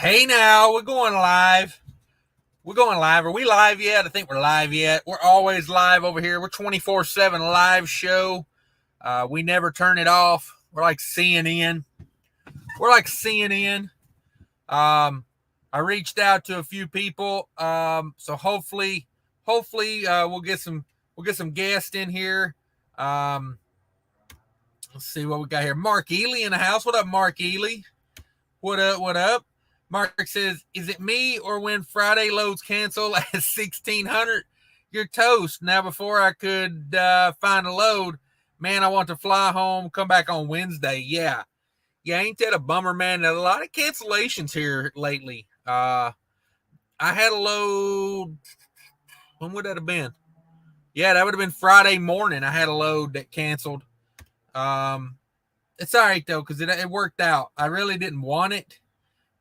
Hey now, we're going live. We're going live. Are we live yet? I think we're live yet. We're always live over here. We're 24/7 live show. We never turn it off. We're like CNN. I reached out to a few people. So hopefully we'll get some guests in here. Let's see what we got here. Mark Ely in the house. What up, Mark Ely? What up? Mark says, is it me or when Friday loads cancel at 1,600? You're toast. Now, before I could find a load, man, I want to fly home, come back on Wednesday. Yeah, ain't that a bummer, man? A lot of cancellations here lately. I had a load. When would that have been? Yeah, that would have been Friday morning. I had a load that canceled. It's all right, though, because it worked out. I really didn't want it.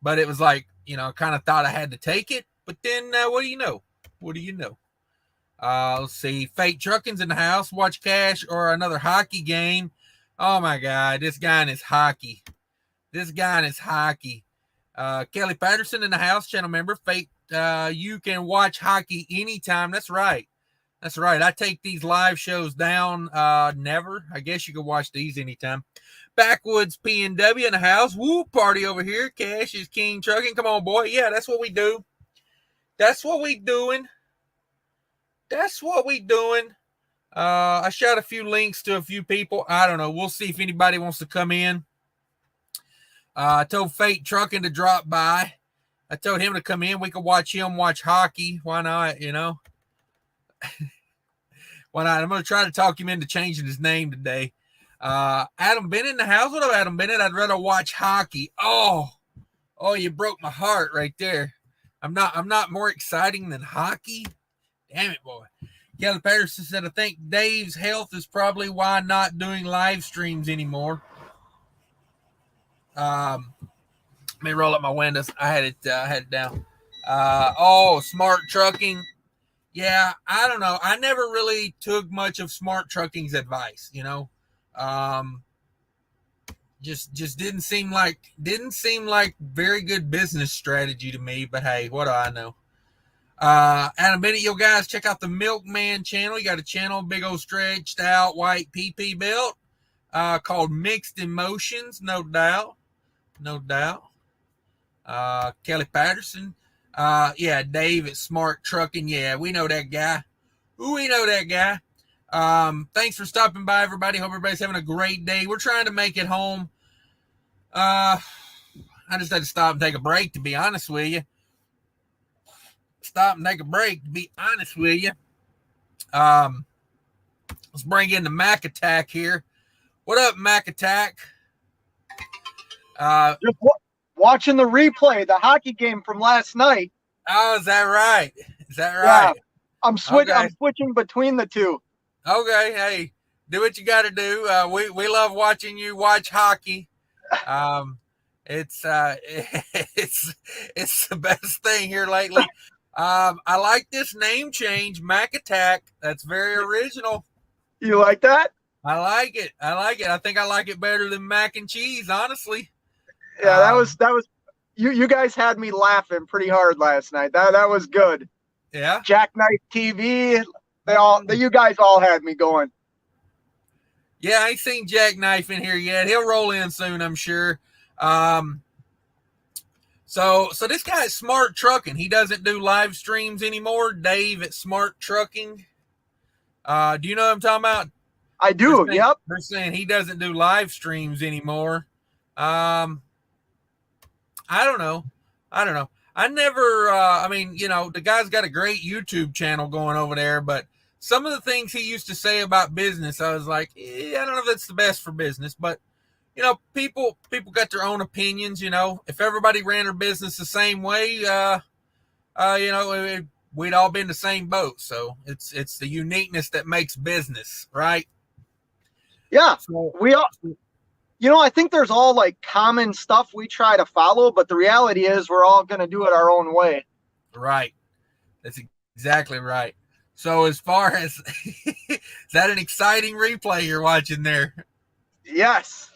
But it was like, I kind of thought I had to take it. But then, what do you know? Let's see. Fake Trucking's in the house. Watch Cash or another hockey game. Oh, my God. This guy and his hockey. Kelly Patterson in the house, channel member. Fake, you can watch hockey anytime. That's right. I take these live shows down. Never. I guess you can watch these anytime. Backwoods PNW in the house. Woo, party over here. Cash is King Trucking. Come on, boy. Yeah, that's what we do. That's what we doing. I shot a few links to a few people. I don't know. We'll see if anybody wants to come in. I told Fate Trucking to drop by. I told him to come in. We could watch him watch hockey. Why not, Why not? I'm going to try to talk him into changing his name today. Adam Bennett in the house. What up, Adam Bennett? I'd rather watch hockey. Oh, you broke my heart right there. I'm not more exciting than hockey. Damn it, boy. Kelly Patterson said, I think Dave's health is probably why not doing live streams anymore. Let me roll up my windows. I had it down. Smart Trucking. Yeah, I don't know. I never really took much of Smart Trucking's advice, just didn't seem like very good business strategy to me, but hey, what do I know? Adam Bennett, yo guys, check out the Milkman channel. You got a channel, big old stretched out white PP belt, called Mixed Emotions, no doubt. Kelly Patterson. Dave at Smart Trucking. Yeah, we know that guy. Thanks for stopping by, everybody. Hope everybody's having a great day. We're trying to make it home. I just had to stop and take a break, to be honest with you. Let's bring in the Mac Attack here. What up, Mac Attack? Just watching the replay, the hockey game from last night. Oh, is that right? Yeah, I'm switching between the two. Okay, hey, do what you got to do. We love watching you watch hockey. It's the best thing here lately. I like this name change, Mac Attack. That's very original. You like that? I like it. I think I like it better than mac and cheese, honestly. Yeah, that was you guys had me laughing pretty hard last night. That was good. Yeah. Jackknife TV. You guys all had me going. Yeah, I ain't seen Jackknife in here yet. He'll roll in soon, I'm sure. So this guy is Smart Trucking. He doesn't do live streams anymore. Dave at Smart Trucking. Do you know what I'm talking about? I do. Yep. They're saying he doesn't do live streams anymore. I don't know. I never, the guy's got a great YouTube channel going over there, but some of the things he used to say about business, I was like, I don't know if that's the best for business, but people got their own opinions. If everybody ran their business the same way, we'd all be in the same boat. So it's the uniqueness that makes business, right? Yeah, we all. I think there's all like common stuff we try to follow, but the reality is we're all going to do it our own way. Right. That's exactly right. So as far as, is that an exciting replay you're watching there? Yes.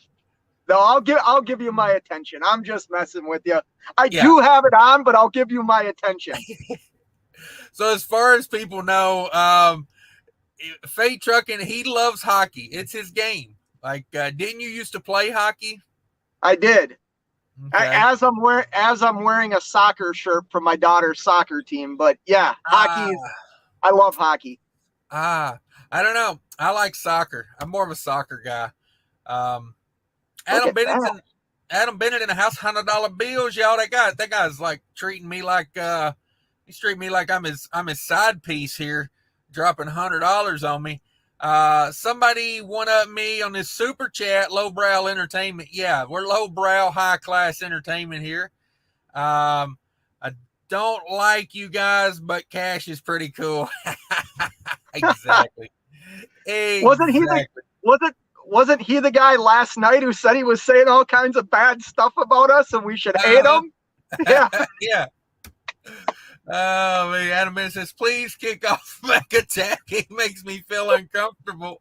No, I'll give you my attention. I'm just messing with you. I Yeah. do have it on, but I'll give you my attention. So as far as people know, Fate Trucking, he loves hockey. It's his game. Like, didn't you used to play hockey? I did. Okay. As I'm wearing a soccer shirt from my daughter's soccer team. But yeah, hockey. I love hockey. I don't know. I like soccer. I'm more of a soccer guy. Um, Look Adam at Bennett that. Adam Bennett in the house, $100 bills, y'all. That guy's like treating me like he's treating me like I'm his side piece here, dropping $100 on me. Somebody one up me on this super chat, lowbrow entertainment. Yeah, we're lowbrow, high class entertainment here. I don't like you guys, but cash is pretty cool. Exactly. Wasn't he the guy last night who said he was saying all kinds of bad stuff about us and we should hate him? Yeah. Yeah. Oh man, Adam Bennett says, please kick off Mac Attack. He makes me feel uncomfortable.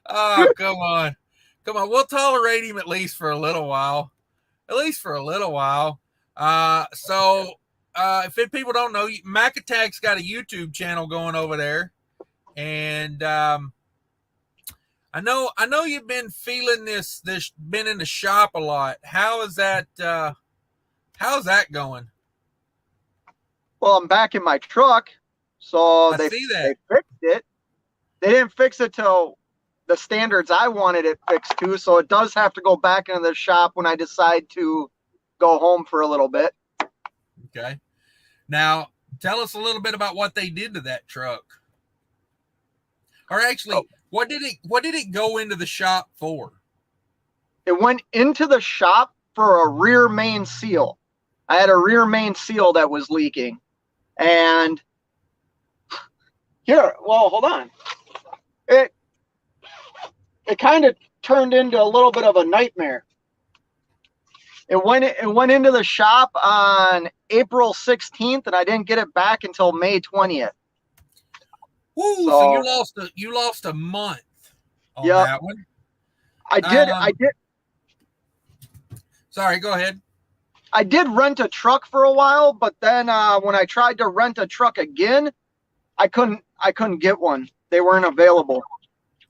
Oh, come on. We'll tolerate him at least for a little while. So if people don't know, Mac Attack's got a YouTube channel going over there. And I know you've been feeling this been in the shop a lot. How's that going? Well, I'm back in my truck, so they see that. They fixed it. They didn't fix it to the standards I wanted it fixed to, so it does have to go back into the shop when I decide to go home for a little bit. Okay. Now, tell us a little bit about what they did to that truck. Or actually, what did it go into the shop for? It went into the shop for a rear main seal. I had a rear main seal that was leaking. And hold on. It kind of turned into a little bit of a nightmare. It went into the shop on April 16th, and I didn't get it back until May 20th. Ooh, so you lost a month on that one. I did. Sorry, go ahead. I did rent a truck for a while, but then when I tried to rent a truck again, I couldn't get one. They weren't available.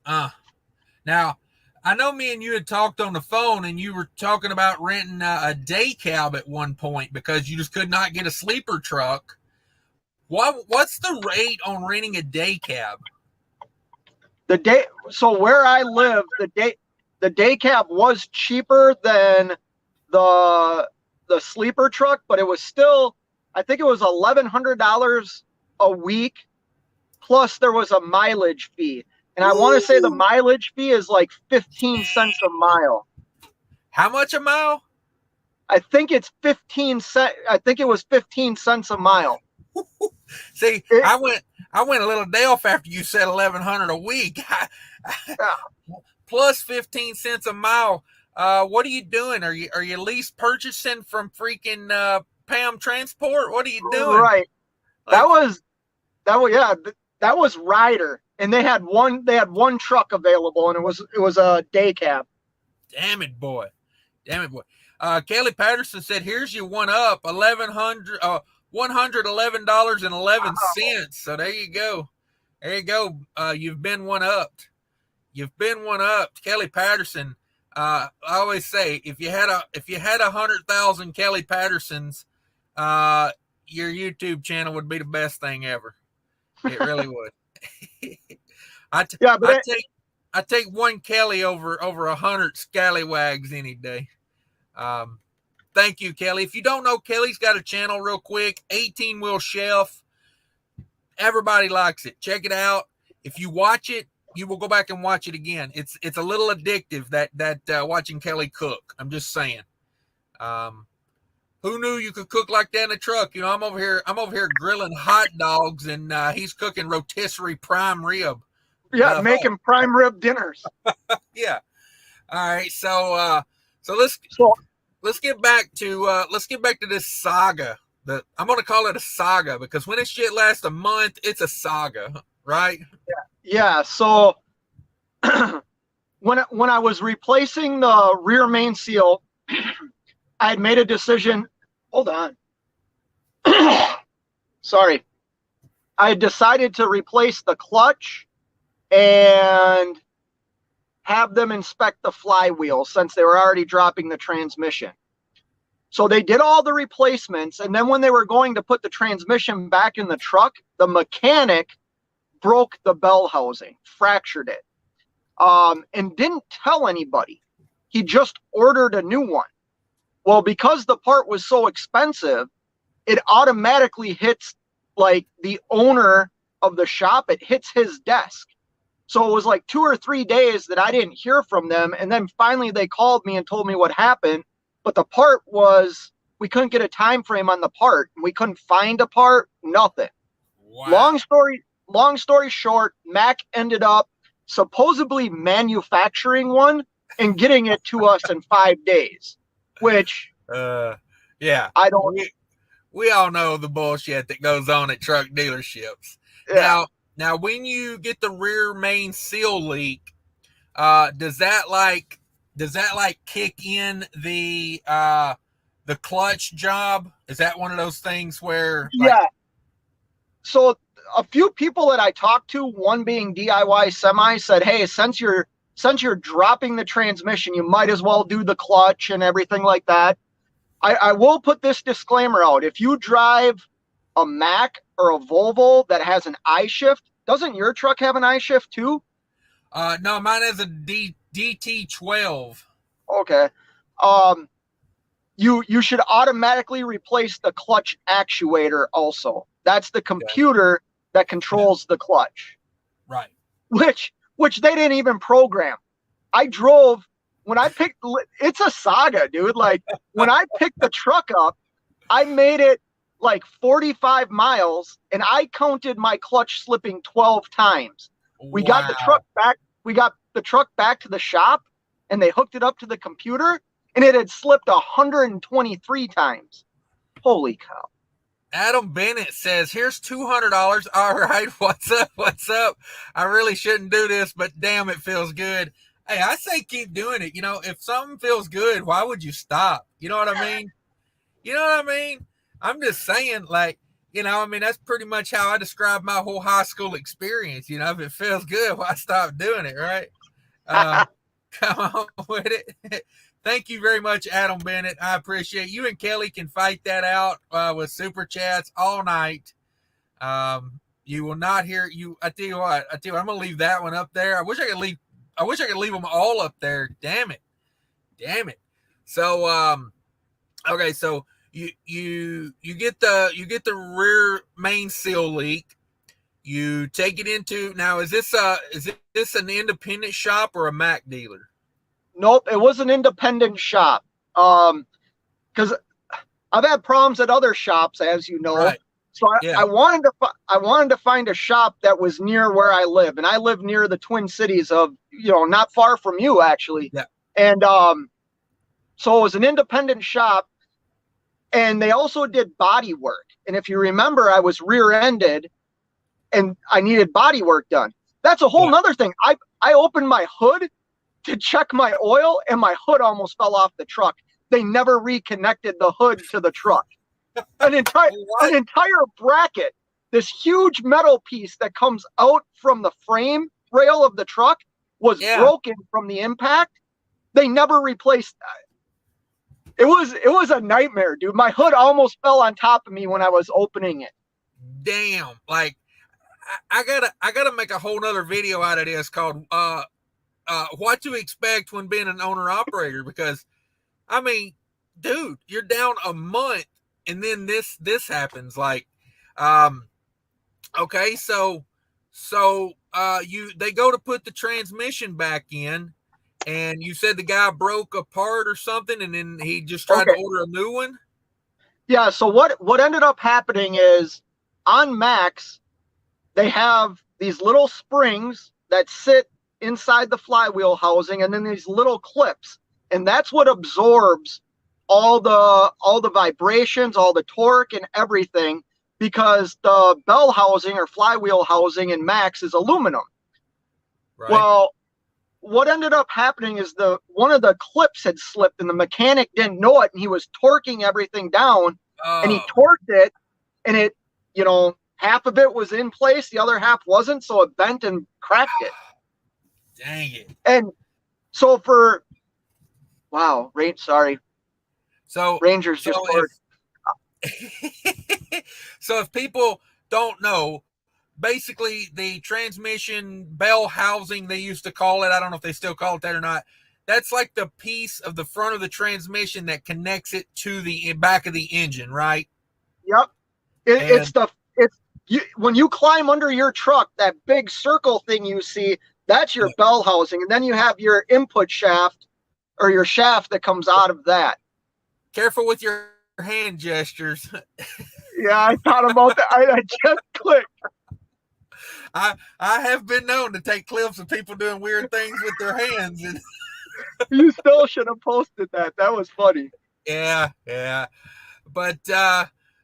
Now, I know me and you had talked on the phone, and you were talking about renting a day cab at one point because you just could not get a sleeper truck. What's the rate on renting a day cab? So where I live, the day cab was cheaper than the sleeper truck, but it was still, I think it was $1,100 a week, plus there was a mileage fee. And I want to say the mileage fee is like 15 cents a mile. How much a mile? I think it's 15 cents. I think it was 15 cents a mile. See, I went a little day off after you said 1,100 a week. Plus 15 cents a mile. What are you doing? Are you lease purchasing from freaking Pam Transport? What are you doing? Right. That was Ryder, and they had one truck available, and it was a day cab. Damn it, boy. Kelly Patterson said, "Here's your one up, $111.11. So there you go. You've been one upped. Kelly Patterson. I always say, if you had 100,000 Kelly Pattersons, your YouTube channel would be the best thing ever. It really would. I take one Kelly over 100 scallywags any day. Thank you, Kelly. If you don't know, Kelly's got a channel real quick, 18-wheel chef. Everybody likes it. Check it out. If you watch it, you will go back and watch it again. It's a little addictive that watching Kelly cook. I'm just saying. Who knew you could cook like that in a truck? You know, I'm over here grilling hot dogs, and he's cooking rotisserie prime rib. Yeah, making prime rib dinners. Yeah. All right. So let's get back to this saga. I'm going to call it a saga because when this shit lasts a month, it's a saga, right? Yeah. So when I was replacing the rear main seal, I had made a decision. Hold on. Sorry. I had decided to replace the clutch and have them inspect the flywheel since they were already dropping the transmission. So they did all the replacements, and then when they were going to put the transmission back in the truck, the mechanic broke the bell housing, fractured it, and didn't tell anybody. He just ordered a new one. Well, because the part was so expensive, it automatically hits like the owner of the shop. It hits his desk. So it was like 2 or 3 days that I didn't hear from them. And then finally they called me and told me what happened. But the part was, we couldn't get a time frame on the part. We couldn't find a part, nothing. Wow. Long story short, Mac ended up supposedly manufacturing one and getting it to us in 5 days, which yeah, I don't. We all know the bullshit that goes on at truck dealerships. Yeah. Now, when you get the rear main seal leak, does that like kick in the clutch job? Is that one of those things where Yeah. So a few people that I talked to, one being DIY Semi, said, "Hey, since you're dropping the transmission, you might as well do the clutch and everything like that." I will put this disclaimer out. If you drive a Mack or a Volvo that has an I-shift, doesn't your truck have an I-shift too? No, mine has a DT12. Okay. You should automatically replace the clutch actuator also. That's the computer that controls the clutch. Right. Which they didn't even program. I drove when I picked, it's a saga, dude. Like when I picked the truck up, I made it like 45 miles and I counted my clutch slipping 12 times. We got the truck back. We got the truck back to the shop and they hooked it up to the computer and it had slipped 123 times. Holy cow. Adam Bennett says, "Here's $200. All right, what's up? What's up? I really shouldn't do this, but damn, it feels good." Hey, I say keep doing it. You know, if something feels good, why would you stop? You know what I mean? You know what I mean? I'm just saying, like, you know, I mean, that's pretty much how I describe my whole high school experience. You know, if it feels good, why stop doing it, right? Come on with it. Thank you very much, Adam Bennett. I appreciate you and Kelly can fight that out with super chats all night. You will not hear you. I tell you what, I'm gonna leave that one up there. I wish I could leave them all up there. Damn it. So okay, so you get the rear main seal leak. You take it into, now is this an independent shop or a Mac dealer? Nope, it was an independent shop. Because I've had problems at other shops, as you know. Right. So I wanted to find a shop that was near where I live, and I live near the Twin Cities of, not far from you actually. Yeah. And so it was an independent shop, and they also did body work. And if you remember, I was rear-ended, and I needed body work done. That's a whole nother thing. I opened my hood to check my oil, and my hood almost fell off the truck. They never reconnected the hood to the truck. An entire bracket, this huge metal piece that comes out from the frame rail of the truck was broken from the impact. They never replaced that. It was a nightmare, dude. My hood almost fell on top of me when I was opening it. Damn. Like, I gotta make a whole nother video out of this called what to expect when being an owner operator, because I mean, dude, you're down a month and then this happens. Like, okay, so they go to put the transmission back in, and you said the guy broke a part or something, and then he just tried to order a new one. Yeah. So what ended up happening is on Max, they have these little springs that sit inside the flywheel housing, and then these little clips, and that's what absorbs all the vibrations, all the torque and everything, because the bell housing or flywheel housing in Max is aluminum. Right. Well, what ended up happening is one of the clips had slipped and the mechanic didn't know it, and he was torquing everything down, and he Oh, torqued it, and it, half of it was in place, the other half wasn't, so it bent and cracked it. dang it. And so wow, sorry. So, Rangers so just scored. so if people don't know, basically the transmission bell housing, they used to call it, I don't know if they still call it that or not, that's like the piece of the front of the transmission that connects it to the back of the engine, right? Yep. And When you climb under your truck, that big circle thing you see, that's your bell housing, and then you have your input shaft, or your shaft that comes out of that. careful with your hand gestures. Yeah, I thought about that. I just clicked. I have been known to take clips of people doing weird things with their hands, and You still should have posted that. That was funny. yeah. But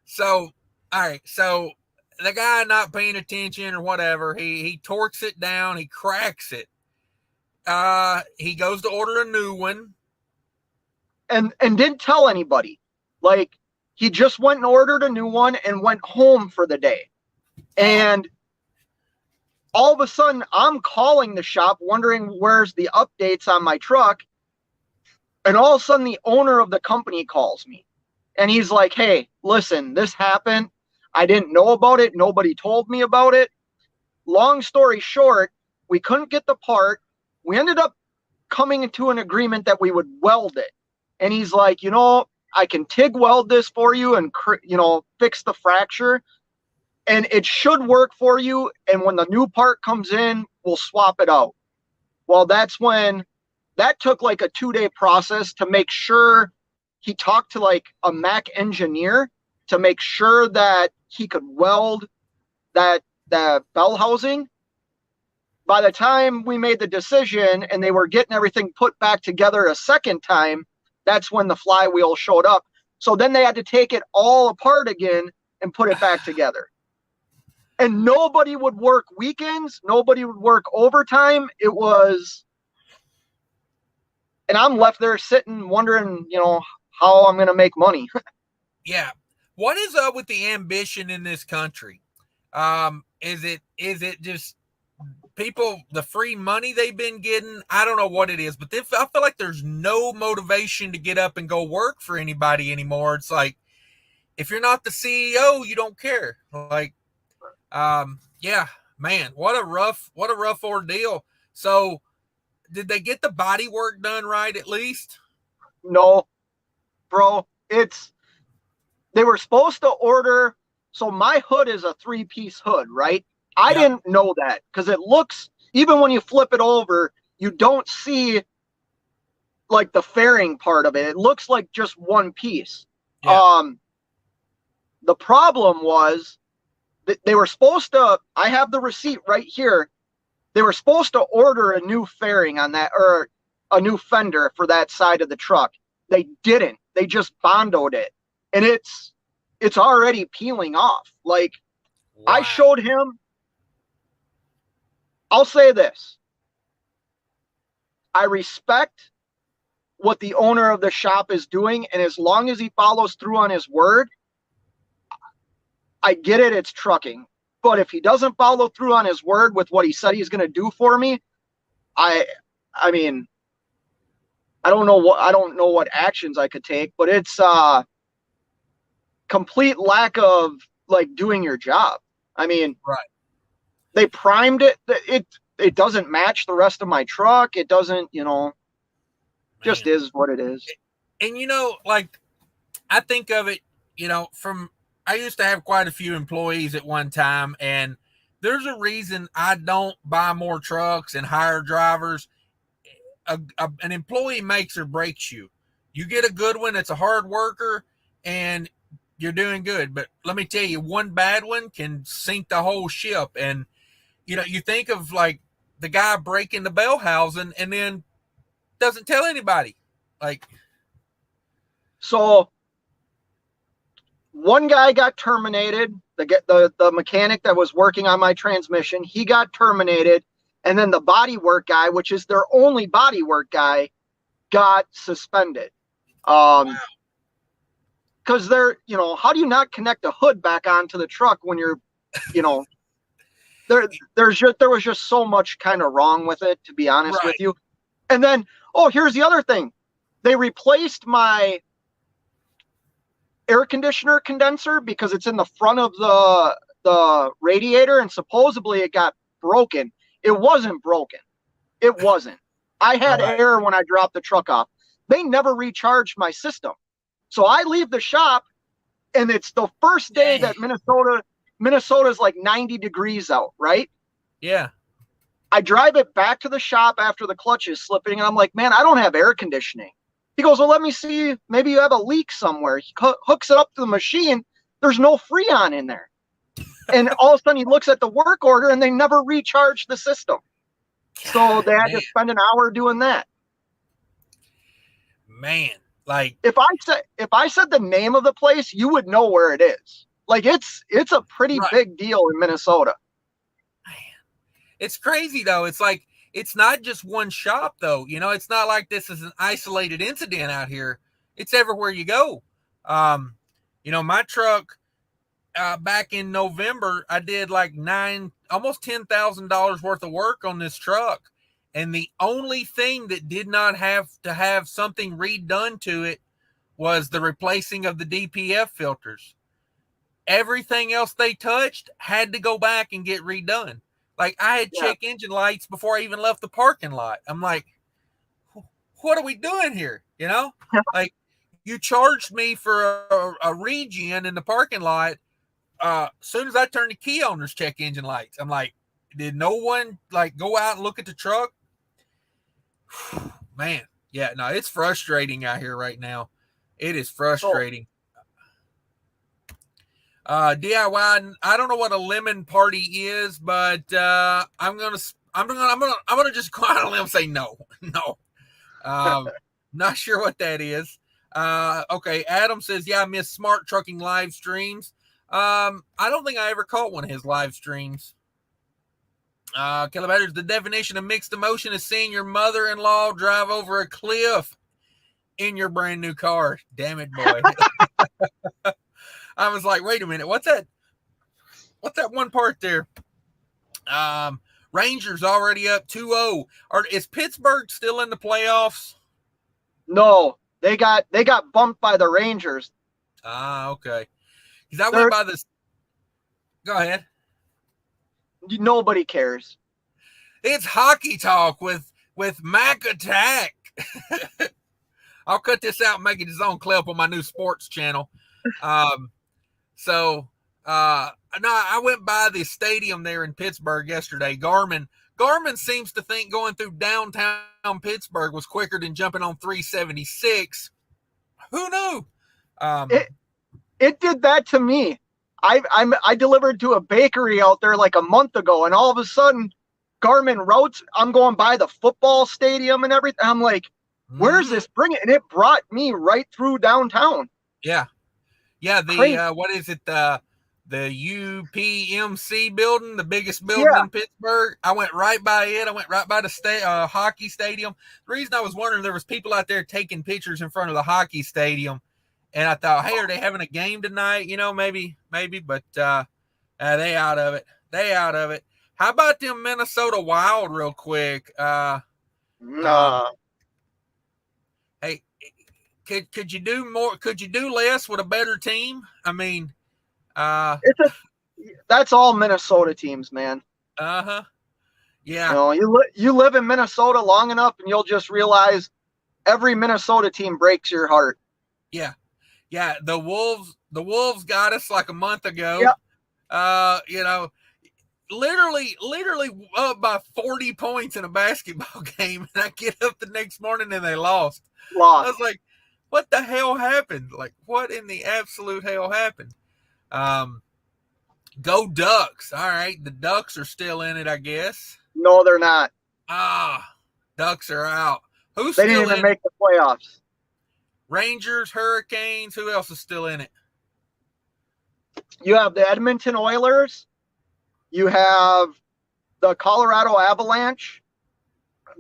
so all right, so the guy not paying attention or whatever, he torques it down, he cracks it. He goes to order a new one. And didn't tell anybody. Like, he just went and ordered a new one and went home for the day. And all of a sudden, I'm calling the shop wondering where's the updates on my truck. And all of a sudden, the owner of the company calls me. And he's like, hey, listen, this happened. I didn't know about it. Nobody told me about it. Long story short, we couldn't get the part. We ended up coming into an agreement that we would weld it. And he's like, I can TIG weld this for you and, fix the fracture. And it should work for you. And when the new part comes in, we'll swap it out. Well, that's when that took like a 2-day process to make sure he talked to like a Mac engineer to make sure that he could weld that bell housing. By the time we made the decision and they were getting everything put back together a second time, that's when the flywheel showed up. So then they had to take it all apart again and put it back together. And nobody would work weekends. Nobody would work overtime. And I'm left there sitting wondering, how I'm going to make money. Yeah. What is up with the ambition in this country? Is it just people, the free money they've been getting? I don't know what it is, but I feel like there's no motivation to get up and go work for anybody anymore. It's like, if you're not the CEO, you don't care. Like, yeah, man, what a rough ordeal. So did they get the body work done right at least? No, bro, they were supposed to order. So my hood is a 3-piece hood, right? I didn't know that because it looks, even when you flip it over, you don't see like the fairing part of it. It looks like just one piece. Yeah. The problem was that they were supposed to, I have the receipt right here. They were supposed to order a new fairing on that, or a new fender for that side of the truck. They didn't. They just bondoed it. And it's already peeling off. Like, wow. I showed him. I'll say this. I respect what the owner of the shop is doing. And as long as he follows through on his word, I get it. It's trucking. But if he doesn't follow through on his word with what he said he's going to do for me, I mean, I don't know what actions I could take, but it's complete lack of like doing your job. I mean, right. They primed it. It doesn't match the rest of my truck. It doesn't, just is what it is. And like, I think of it, I used to have quite a few employees at one time, and there's a reason I don't buy more trucks and hire drivers. An employee makes or breaks you. You get a good one that's a hard worker, and you're doing good. But let me tell you, one bad one can sink the whole ship. And, you think of like the guy breaking the bell housing and then doesn't tell anybody. Like, so one guy got terminated. The mechanic that was working on my transmission, he got terminated. And then the body work guy, which is their only body work guy, got suspended. Wow. Because they're, how do you not connect a hood back onto the truck when you're, there was just so much kind of wrong with it, to be honest Right. with you. And then, here's the other thing. They replaced my air conditioner condenser because it's in the front of the radiator, and supposedly it got broken. It wasn't broken. It wasn't. I had air when I dropped the truck off. They never recharged my system. So I leave the shop, and it's the first day that Minnesota's like 90 degrees out, right? Yeah. I drive it back to the shop after the clutch is slipping, and I'm like, man, I don't have air conditioning. He goes, well, let me see. Maybe you have a leak somewhere. He hooks it up to the machine. There's no Freon in there. And all of a sudden he looks at the work order, and they never recharged the system. So they had to spend an hour doing that. Man, like if I said the name of the place, you would know where it is. Like it's a pretty big deal in Minnesota. Man, it's crazy though. It's like it's not just one shop though. It's not like this is an isolated incident out here. It's everywhere you go. My truck back in November, I did like almost $10,000 worth of work on this truck. And the only thing that did not have to have something redone to it was the replacing of the DPF filters. Everything else they touched had to go back and get redone. Like I had check engine lights before I even left the parking lot. I'm like, what are we doing here? Like you charged me for a regen in the parking lot. As soon as I turned the key on, there's check engine lights. I'm like, did no one like go out and look at the truck? Man, yeah, no, it's frustrating out here right now. It is frustrating. DIY. I don't know what a lemon party is, but I'm gonna just go out on a limb and say no. Not sure what that is. Okay, Adam says, yeah, I miss Smart Trucking live streams. I don't think I ever caught one of his live streams. Kilometers, the definition of mixed emotion is seeing your mother-in-law drive over a cliff in your brand new car. Damn it, boy. I was like, wait a minute, what's that one part there? Rangers already up 2-0. Is Pittsburgh still in the playoffs? No, they got bumped by the Rangers. Okay. Because I went by this. Go ahead. Nobody cares. It's hockey talk with Mac Attack. I'll cut this out and make it his own clip on my new sports channel. No, I went by the stadium there in Pittsburgh yesterday. Garmin seems to think going through downtown Pittsburgh was quicker than jumping on 376. Who knew? It did that to me. I delivered to a bakery out there like a month ago, and all of a sudden, Garmin routes. I'm going by the football stadium and everything. I'm like, where's this bringing? And it brought me right through downtown. Yeah. The what is it? The UPMC building, the biggest building in Pittsburgh. I went right by it. I went right by the hockey stadium. The reason I was wondering, there was people out there taking pictures in front of the hockey stadium. And I thought, hey, are they having a game tonight? Maybe, but they out of it. How about them Minnesota Wild real quick? Nah. Hey, could you do more? Could you do less with a better team? I mean, that's all Minnesota teams, man. Yeah. You live in Minnesota long enough, and you'll just realize every Minnesota team breaks your heart. Yeah. The Wolves got us like a month ago. Yep. Literally up by 40 points in a basketball game, and I get up the next morning and they lost. I was like, what the hell happened? Like, what in the absolute hell happened? Go Ducks. All right, the Ducks are still in it, I guess. No, they're not. Ducks are out. Who's they still didn't even make the playoffs? Rangers, Hurricanes. Who else is still in it? You have the Edmonton Oilers. You have the Colorado Avalanche,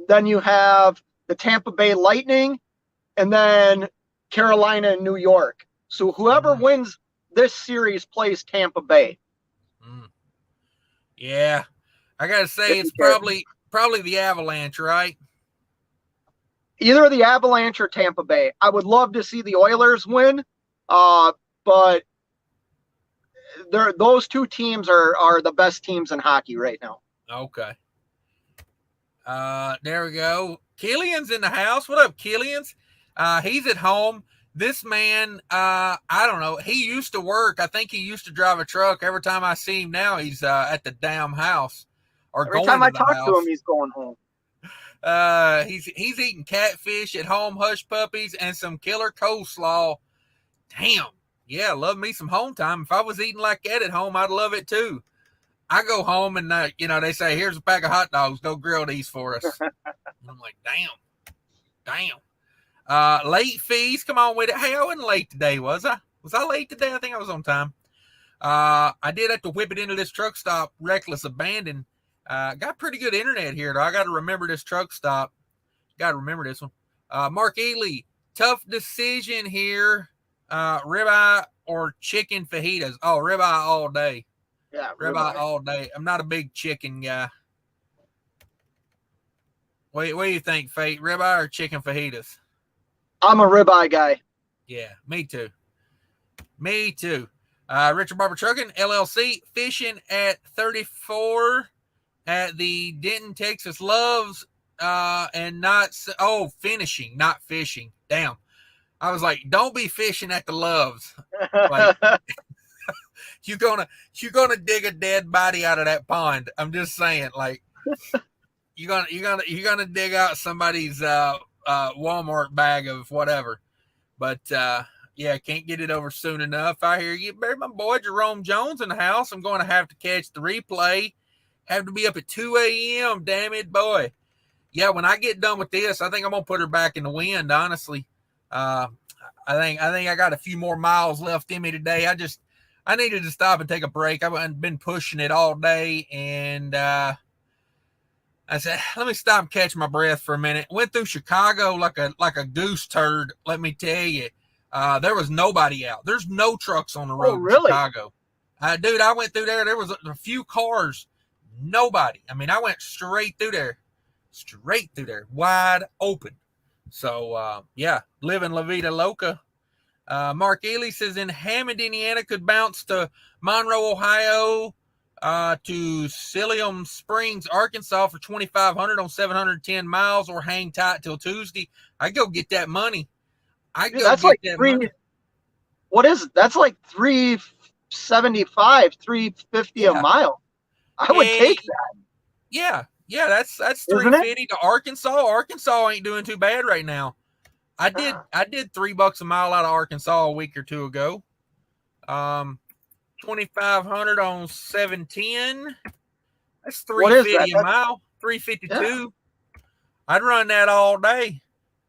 then you have the Tampa Bay Lightning, and then Carolina and New York. So whoever wins this series plays Tampa Bay. Yeah, I gotta say it's probably the Avalanche, right? Either the Avalanche or Tampa Bay. I would love to see the Oilers win, but those two teams are the best teams in hockey right now. Okay. There we go. Killian's in the house. What up, Killian's? He's at home. This man, I don't know. He used to work. I think he used to drive a truck. Every time I see him now, he's at the damn house or Every going time to I the talk house. to him, he's going home. He's eating catfish at home, hush puppies, and some killer coleslaw. Damn. Yeah, love me some home time. If I was eating like that at home, I'd love it too. I go home and, they say, here's a pack of hot dogs. Go grill these for us. I'm like, damn. Late fees. Come on with it. Hey, I wasn't late today, was I? Was I late today? I think I was on time. I did have to whip it into this truck stop, reckless abandon. Got pretty good internet here, though. I got to remember this truck stop. Got to remember this one. Mark Ely, tough decision here. Ribeye or chicken fajitas? Oh, ribeye all day. Yeah, ribeye all day. I'm not a big chicken guy. What do you think, Fate? Ribeye or chicken fajitas? I'm a ribeye guy. Yeah, me too. Richard Barber Trucking, LLC, fishing at 34 at the Denton, Texas Loves, and finishing, not fishing. Damn. I was like, don't be fishing at the Loves. Like, you're gonna dig a dead body out of that pond. I'm just saying, like, you're gonna dig out somebody's Walmart bag of whatever. But yeah, can't get it over soon enough. I hear you. Better my boy Jerome Jones in the house. I'm going to have to catch the replay. Have to be up at 2 a.m. Damn it, boy. Yeah, when I get done with this, I think I'm gonna put her back in the wind. Honestly, I think I got a few more miles left in me today. I needed to stop and take a break. I've been pushing it all day, and I said, let me stop and catch my breath for a minute. Went through Chicago like a goose turd. Let me tell you, there was nobody out. There's no trucks on the road in Chicago. Dude, I went through there. There was a few cars. Nobody. I mean, I went straight through there, wide open. So, yeah, living La Vida Loca. Mark Ely says in Hammond, Indiana, could bounce to Monroe, Ohio, to Siloam Springs, Arkansas for $2,500 on 710 miles, or hang tight till Tuesday. I go get that money. That's like $375, $350 a mile. I would take that. Yeah, that's $350 to Arkansas. Arkansas ain't doing too bad right now. I did $3 a mile out of Arkansas a week or two ago. 2,500 on 710. That's $350 a mile. $352. Yeah. I'd run that all day,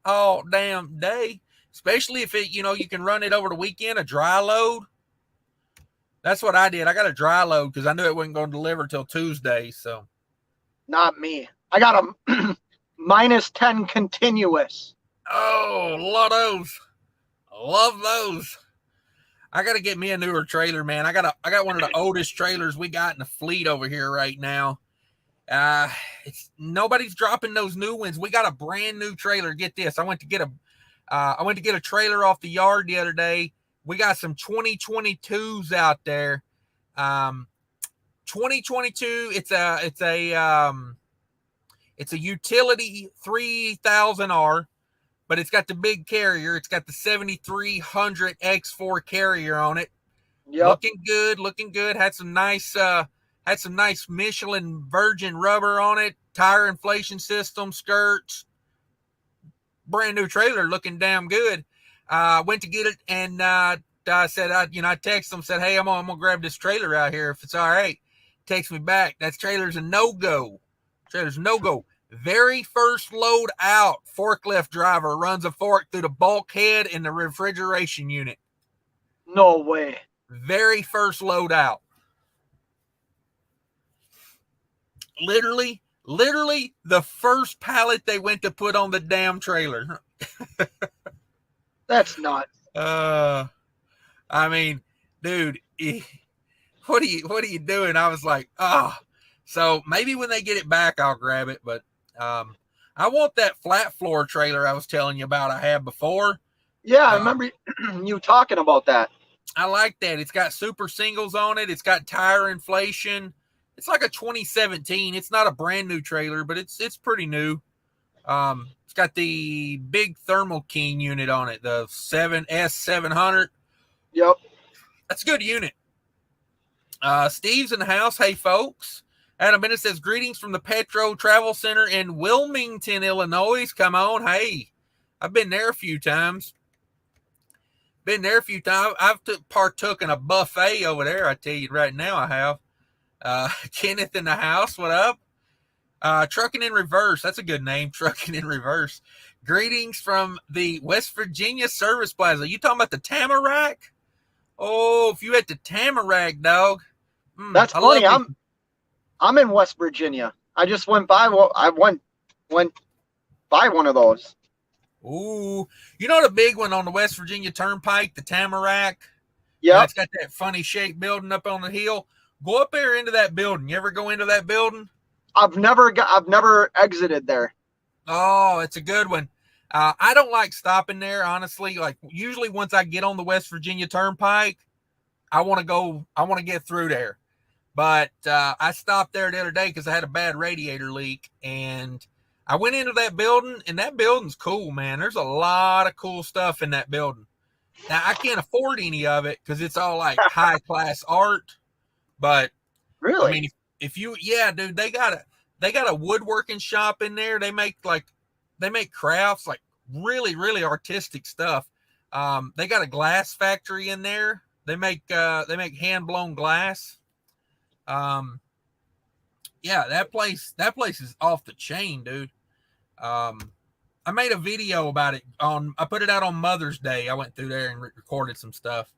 all damn day. Especially if it, you can run it over the weekend, a dry load. That's what I did. I got a dry load because I knew it wasn't going to deliver till Tuesday. So, not me. I got a -10 continuous. Oh, love those. Love those. I got to get me a newer trailer, man. I got one of the oldest trailers we got in the fleet over here right now. Nobody's dropping those new ones. We got a brand new trailer. Get this. I went to get a trailer off the yard the other day. We got some 2022s out there. 2022. It's a utility 3000R. But it's got the big carrier. It's got the 7300 X4 carrier on it. Yep. Looking good. Had some nice Michelin virgin rubber on it. Tire inflation system, skirts. Brand new trailer, looking damn good. Went to get it, and I said, I texted him, said, hey, I'm gonna grab this trailer out here if it's all right. Text me back. That trailer's a no-go. Very first load out, forklift driver runs a fork through the bulkhead in the refrigeration unit. No way. Very first load out. literally the first pallet they went to put on the damn trailer. That's nuts. I mean, dude, what are you doing? I was like, oh. So maybe when they get it back, I'll grab it. But I want that flat floor trailer I was telling you about I had before. Yeah, I remember you talking about that. I like that. It's got super singles on it. It's got tire inflation. It's like a 2017. It's not a brand new trailer, but it's pretty new. It's got the big thermoking unit on it, the 7S700. Yep. That's a good unit. Steve's in the house. Hey, folks. Adam Bennett says, greetings from the Petro Travel Center in Wilmington, Illinois. Come on. Hey, I've been there a few times. I've partook in a buffet over there. I tell you right now I have. Kenneth in the house. What up? Trucking in Reverse. That's a good name. Trucking in Reverse. Greetings from the West Virginia Service Plaza. You talking about the Tamarack? Oh, if you at the Tamarack, dog. That's funny. I'm in West Virginia. I just went by. I went by one of those. Ooh, you know the big one on the West Virginia Turnpike, the Tamarack? Yeah. It's got that funny shaped building up on the hill. Go up there into that building. You ever go into that building? I've never exited there. Oh, it's a good one. I don't like stopping there, honestly. Like usually once I get on the West Virginia Turnpike, I want to get through there. But I stopped there the other day because I had a bad radiator leak, and I went into that building, and that building's cool, man. There's a lot of cool stuff in that building. Now, I can't afford any of it because it's all like high-class art, but really, I mean, dude, they got a woodworking shop in there. They make crafts, like really, really artistic stuff. They got a glass factory in there. They make hand-blown glass. Yeah, that place is off the chain, dude. I made a video about it I put it out on Mother's Day. I went through there and recorded some stuff.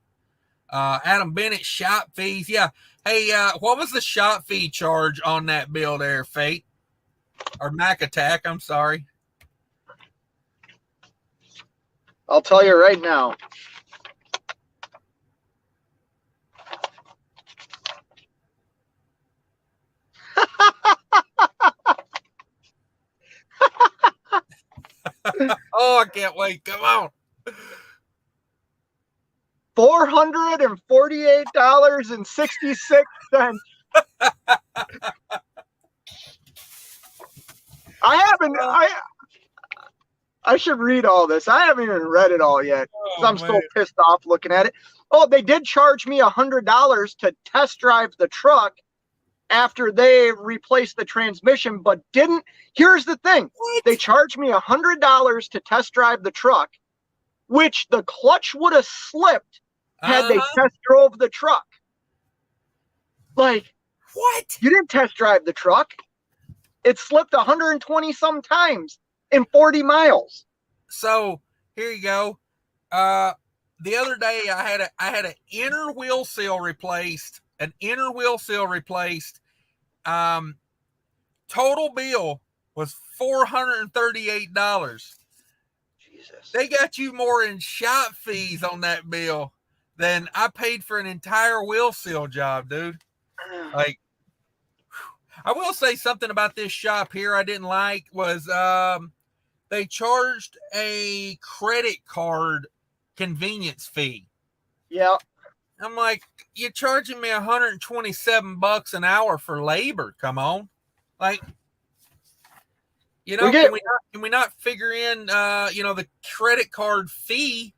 Adam Bennett, shop fees. Yeah. Hey, what was the shop fee charge on that bill there, Fate? Or Mac Attack, I'm sorry. I'll tell you right now. Oh, I can't wait. Come on. $448.66. I should read all this. I haven't even read it all yet because I'm still pissed off looking at it. Oh, they did charge me $100 to test drive the truck after they replaced the transmission, but didn't. Here's the thing. What? They charged me $100 to test drive the truck, which the clutch would have slipped had they test drove the truck. Like, what? You didn't test drive the truck. It slipped 120 some times in 40 miles. So here you go. The other day I had an inner wheel seal replaced. Total bill was $438. Jesus. They got you more in shop fees on that bill than I paid for an entire wheel seal job, dude. Like, I will say something about this shop here I didn't like was they charged a credit card convenience fee. Yeah. I'm like, you're charging me $127 an hour for labor. Come on. Like, you know, can we not figure in, the credit card fee?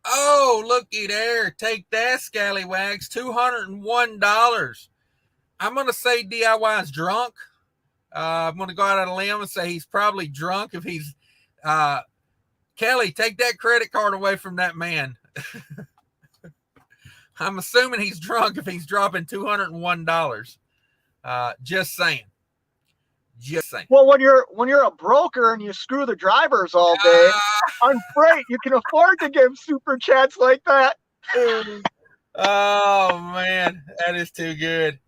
Oh, looky there. Take that, scallywags. $201. I'm going to say DIY's drunk. I'm going to go out on a limb and say he's probably drunk if he's, Kelly, take that credit card away from that man. I'm assuming he's drunk if he's dropping $201. Just saying. Well, when you're a broker and you screw the drivers all day on freight, you can afford to give super chats like that. Oh man, that is too good.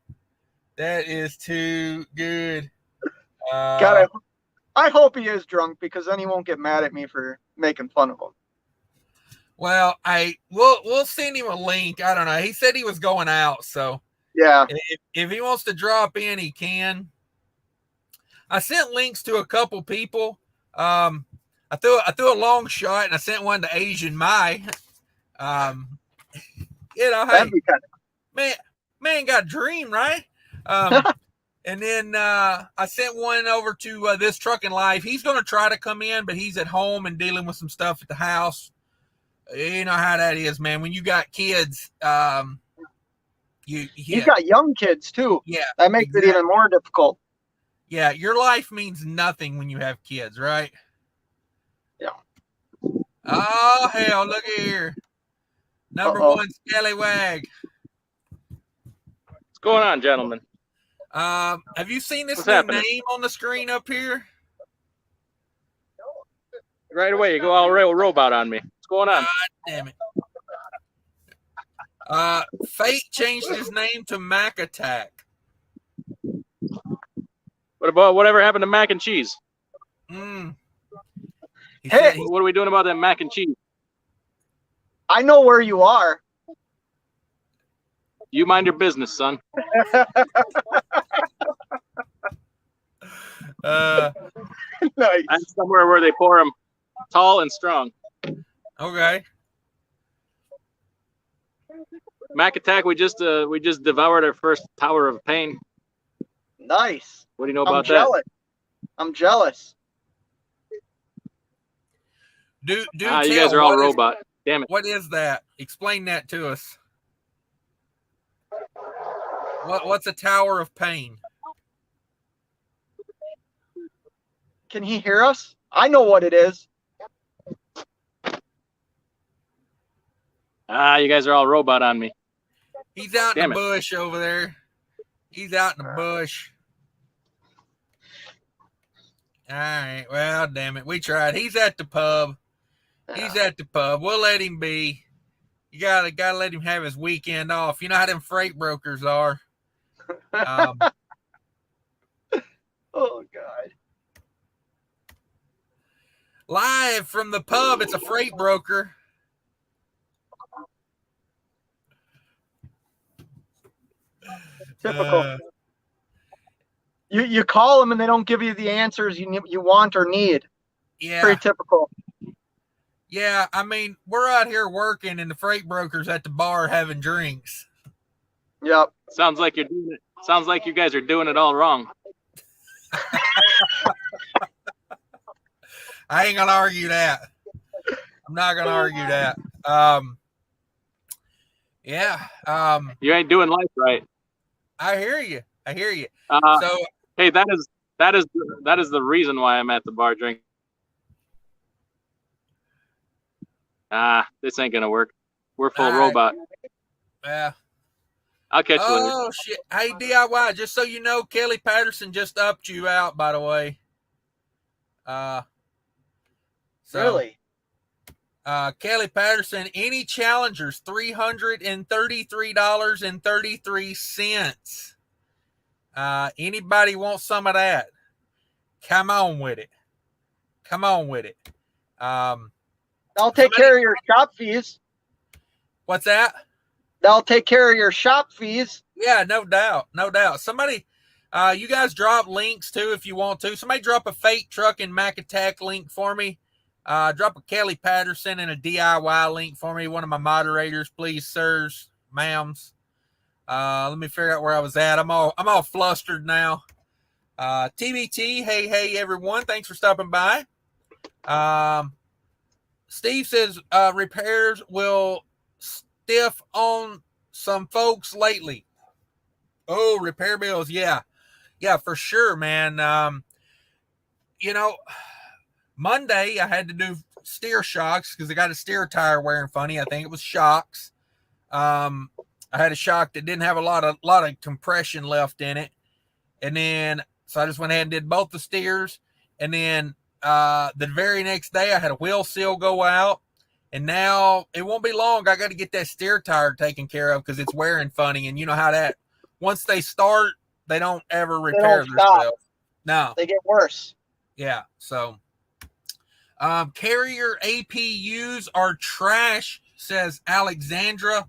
That is too good. God, I hope he is drunk because then he won't get mad at me for making fun of him. Well, we'll send him a link. I don't know. He said he was going out, so yeah. If he wants to drop in, he can. I sent links to a couple people. I threw a long shot and I sent one to Asian Mai. Hey, man got a dream, right? And then I sent one over to This Trucking Life. He's going to try to come in, but he's at home and dealing with some stuff at the house. You know how that is, man. When you got kids, you got young kids too. Yeah, that makes it even more difficult. Yeah, your life means nothing when you have kids, right? Yeah. Oh hell, look at here. Number one scallywag. What's going on, gentlemen? Have you seen this new name on the screen up here? Right away, you go all real robot on me. What's going on? God damn it. Fate changed his name to Mac Attack. What about whatever happened to mac and cheese? Hey, what are we doing about that mac and cheese? I know where you are. You mind your business, son. Nice. I'm somewhere where they pour them tall and strong. Okay. Mac Attack, we just devoured our first Tower of Pain. Nice. What do you know about that? I'm jealous. You guys are all robot. Damn it. What is that? Explain that to us. What's a Tower of Pain? Can he hear us? I know what it is. You guys are all robot on me. He's out in the bush over there. He's out in the bush. All right. Well, damn it. We tried. He's at the pub. He's at the pub. We'll let him be. You gotta let him have his weekend off. You know how them freight brokers are. Oh God. Live from the pub, it's a freight broker. Typical. You call them and they don't give you the answers you want or need. Yeah. Pretty typical. Yeah, I mean, we're out here working and the freight broker's at the bar having drinks. Yep. Sounds like you're doing it. Sounds like you guys are doing it all wrong. I ain't gonna argue that. I'm not gonna argue that. You ain't doing life right. I hear you. So hey, that is the reason why I'm at the bar drinking. This ain't gonna work. We're full robot. Yeah. I'll catch you later. Oh shit! Hey DIY, just so you know, Kelly Patterson just upped you out. By the way. Really? Kelly Patterson, any challengers, $333.33. Anybody want some of that? Come on with it. I'll take care of your shop fees. What's that? They'll take care of your shop fees. Yeah, no doubt. Somebody, you guys drop links too if you want to. Somebody drop a Fate Truck and Mac Attack link for me. Drop a Kelly Patterson and a DIY link for me. One of my moderators, please, sirs, ma'ams. Let me figure out where I was at. I'm all flustered now. TBT, hey everyone, thanks for stopping by. Steve says repairs will stiff on some folks lately. Oh, repair bills, yeah, for sure, man. Monday I had to do steer shocks because I got a steer tire wearing funny. I think it was shocks. I had a shock that didn't have a lot of compression left in it, and then so I just went ahead and did both the steers, and then the very next day I had a wheel seal go out, and now it won't be long. I got to get that steer tire taken care of because it's wearing funny, and you know how that once they start, ever They repair don't stop. themselves. No. They get worse. Yeah. So carrier APUs are trash, says Alexandra.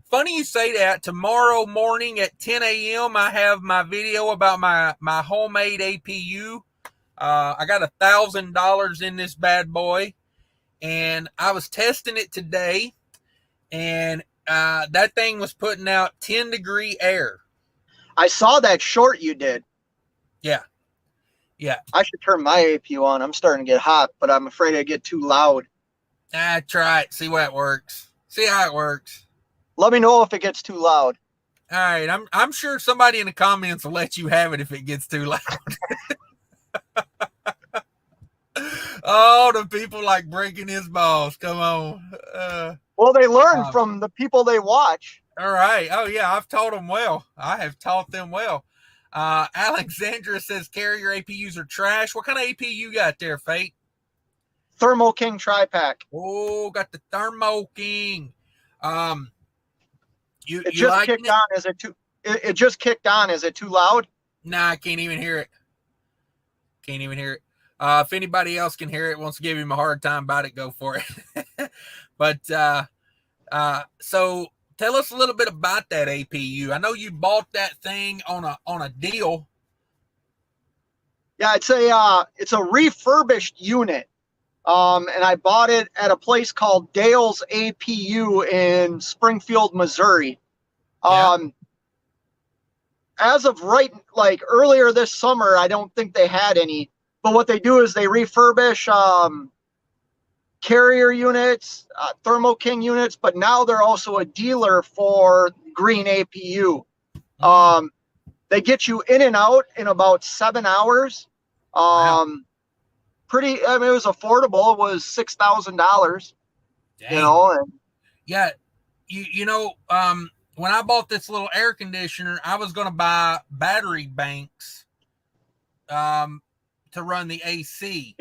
Funny you say that. Tomorrow morning at 10 a.m. I have my video about my homemade APU. I got $1,000 in this bad boy, and I was testing it today, and that thing was putting out 10-degree air. I saw that short you did. Yeah. I should turn my APU on. I'm starting to get hot, but I'm afraid I get too loud. Try it. See what works. See how it works. Let me know if it gets too loud. All right. I'm sure somebody in the comments will let you have it if it gets too loud. Oh, the people like breaking his balls. Come on. Well, they learn from the people they watch. All right. Oh, yeah. I've taught them well. I have taught them well. Alexandra says carrier APUs are trash. What kind of APU you got there, Fate? Thermoking tri-pack. Oh, got the thermoking. It just kicked on. Is it too? It just kicked on. Is it too loud? Nah, I can't even hear it. Can't even hear it. If anybody else can hear it, wants to give him a hard time about it, go for it. But so tell us a little bit about that APU. I know you bought that thing on a deal. Yeah, it's a refurbished unit. And I bought it at a place called Dale's APU in Springfield, Missouri. Yeah. As of like earlier this summer, I don't think they had any. But what they do is they refurbish carrier units, Thermo King units, but now they're also a dealer for green APU. They get you in and out in about 7 hours. Wow. It was affordable. It was $6,000. You know, and yeah, you know, when I bought this little air conditioner, I was going to buy battery banks, to run the AC,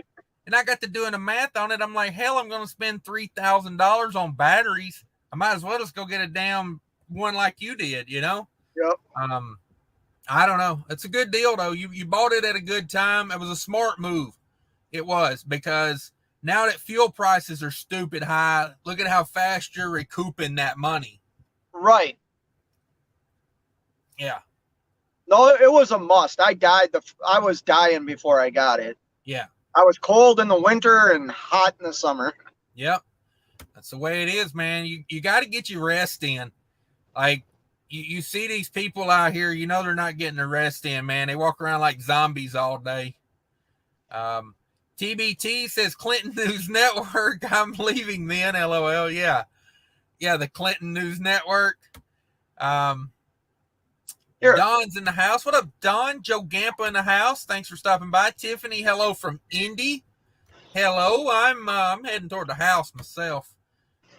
and I got to doing the math on it. I'm like, hell, I'm going to spend $3,000 on batteries. I might as well just go get a damn one like you did, you know? Yep. I don't know. It's a good deal though. You bought it at a good time. It was a smart move. It was, because now that fuel prices are stupid high, look at how fast you're recouping that money. Right. Yeah. No, it was a must. I was dying before I got it. Yeah. I was cold in the winter and hot in the summer. Yep. That's the way it is, man. You got to get your rest in. Like, you see these people out here, you know, they're not getting their rest in, man. They walk around like zombies all day. TBT says Clinton News Network. I'm leaving then. LOL. Yeah. Yeah. The Clinton News Network. Here. Don's in the house. What up, Don? Joe Gampa in the house. Thanks for stopping by. Tiffany, hello from Indy. Hello. I'm heading toward the house myself.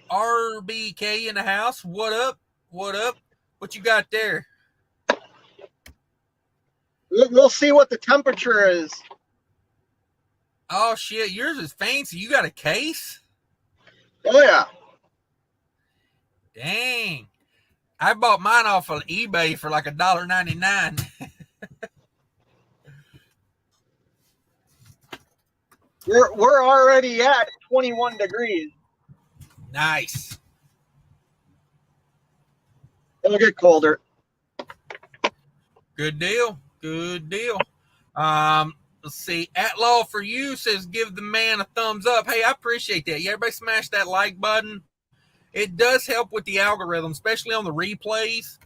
RBK in the house. What up? What up? What you got there? We'll see what the temperature is. Oh shit, yours is fancy. You got a case? Oh yeah. Dang. I bought mine off of eBay for like $1.99. We're already at 21 degrees. Nice. It'll get colder. Good deal. Good deal. Let's see. At Law for You says give the man a thumbs up. Hey, I appreciate that. Yeah, everybody smash that like button. It does help with the algorithm, especially on the replays.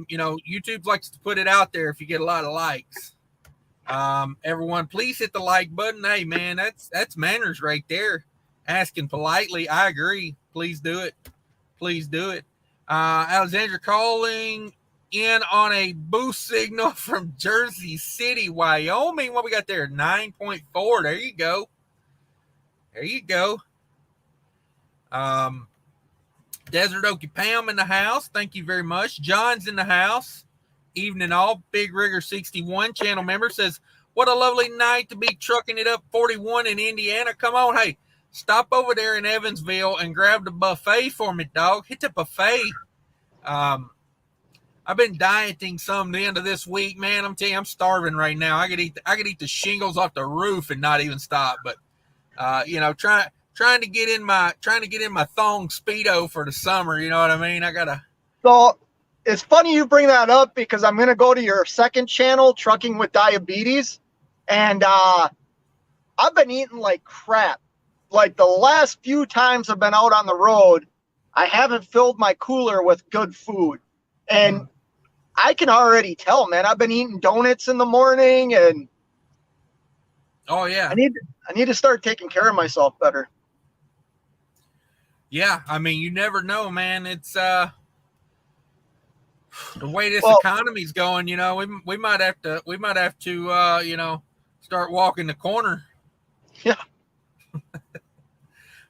You know, YouTube likes to put it out there if you get a lot of likes. Everyone, please hit the like button. Hey, man, that's manners right there. Asking politely. I agree. Please do it. Please do it. Alexandra calling in on a boost signal from Jersey City, Wyoming. What we got there? 9.4. There you go. There you go. Desert Okie Pam in the house. Thank you very much. John's in the house. Evening all. Big Rigger 61 channel member says, what a lovely night to be trucking it up 41 in Indiana. Come on. Hey, stop over there in Evansville and grab the buffet for me, dog. Hit the buffet. dieting some the end of this week, man. I'm telling you, I'm starving right now. I could eat the shingles off the roof and not even stop. But trying to get in my thong speedo for the summer. You know what I mean? I gotta. So it's funny you bring that up because I'm going to go to your second channel, Trucking with Diabetes. And I've been eating like crap. Like the last few times I've been out on the road, I haven't filled my cooler with good food. And I can already tell, man, I've been eating donuts in the morning and oh yeah. I need to start taking care of myself better. Yeah, I mean, you never know, man. It's the way this economy's going, we might have to start walking the corner. Yeah.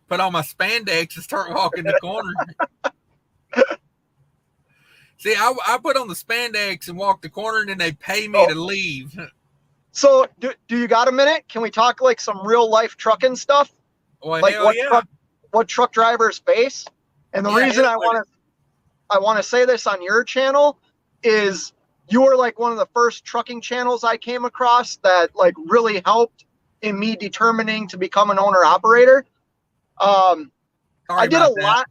Put on my spandex and start walking the corner. See, I put on the spandex and walk the corner, and then they pay me to leave. So, do you got a minute? Can we talk like some real life trucking stuff? Well, like hell yeah. What truck drivers face? And the reason I want to say this on your channel is you were like one of the first trucking channels I came across that like really helped in me determining to become an owner operator. I did a lot.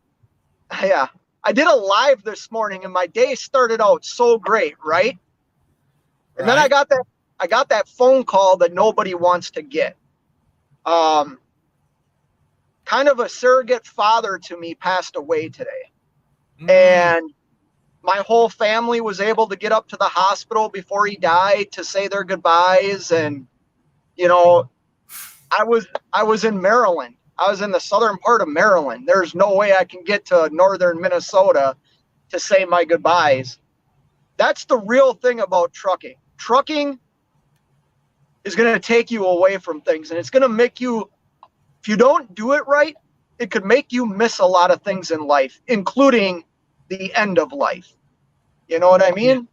Yeah. I did a live this morning and my day started out so great, right? And then I got that phone call that nobody wants to get. Kind of a surrogate father to me passed away today. And my whole family was able to get up to the hospital before he died to say their goodbyes. And, I was in Maryland. I was in the southern part of Maryland. There's no way I can get to northern Minnesota to say my goodbyes. That's the real thing about trucking. Trucking is going to take you away from things, and it's going to make you, if you don't do it right, it could make you miss a lot of things in life, including the end of life. You know what I mean?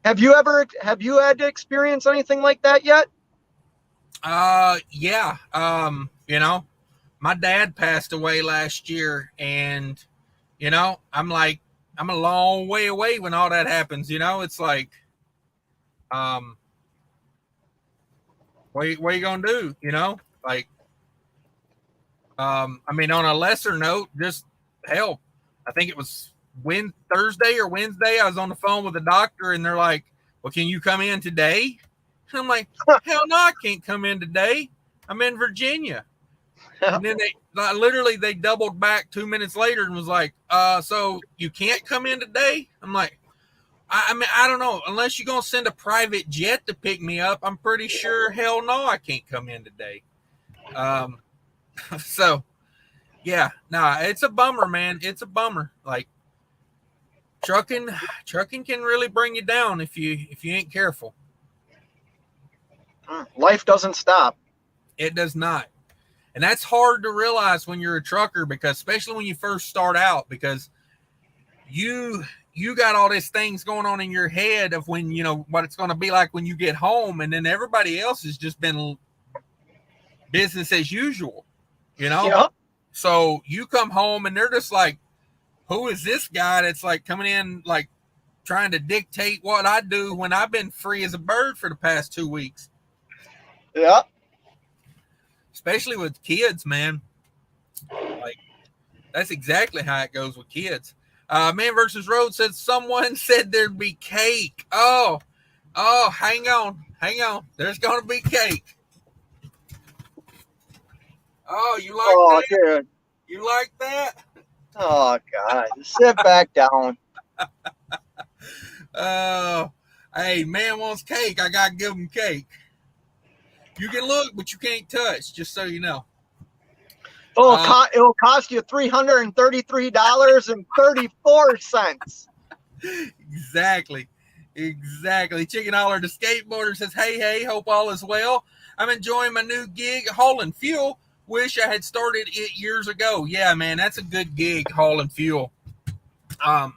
Yeah. Have you had to experience anything like that yet? Yeah. My dad passed away last year, and I'm a long way away when all that happens. It's like, what are you gonna do? Like, I mean, on a lesser note, just hell, I think it was Thursday or Wednesday, I was on the phone with the doctor, and they're like, "Well, can you come in today?" And I'm like, "Hell no, I can't come in today. I'm in Virginia." And then they doubled back 2 minutes later and was like, "So you can't come in today?" I'm like, I mean, I don't know. Unless you're gonna send a private jet to pick me up, I'm pretty sure hell no, I can't come in today. So yeah, nah, it's a bummer, man. It's a bummer. Like trucking can really bring you down if you ain't careful. Life doesn't stop. It does not. And that's hard to realize when you're a trucker, because especially when you first start out, because you got all these things going on in your head of when, what it's going to be like when you get home. And then everybody else has just been business as usual, Yeah. So you come home and they're just like, who is this guy that's like coming in, like trying to dictate what I do when I've been free as a bird for the past 2 weeks? Yeah. Especially with kids, man. Like, that's exactly how it goes with kids. Man versus Road said someone said there'd be cake. Oh, hang on. There's going to be cake. Oh, you like that? Dude. You like that? Oh, God. Sit back down. Oh, hey, man wants cake. I got to give him cake. You can look, but you can't touch, just so you know. It'll cost you $333.34. Exactly. Chicken Holler the skateboarder says, hey, hope all is well. I'm enjoying my new gig hauling fuel. Wish I had started it years ago. Yeah, man, that's a good gig, hauling fuel. I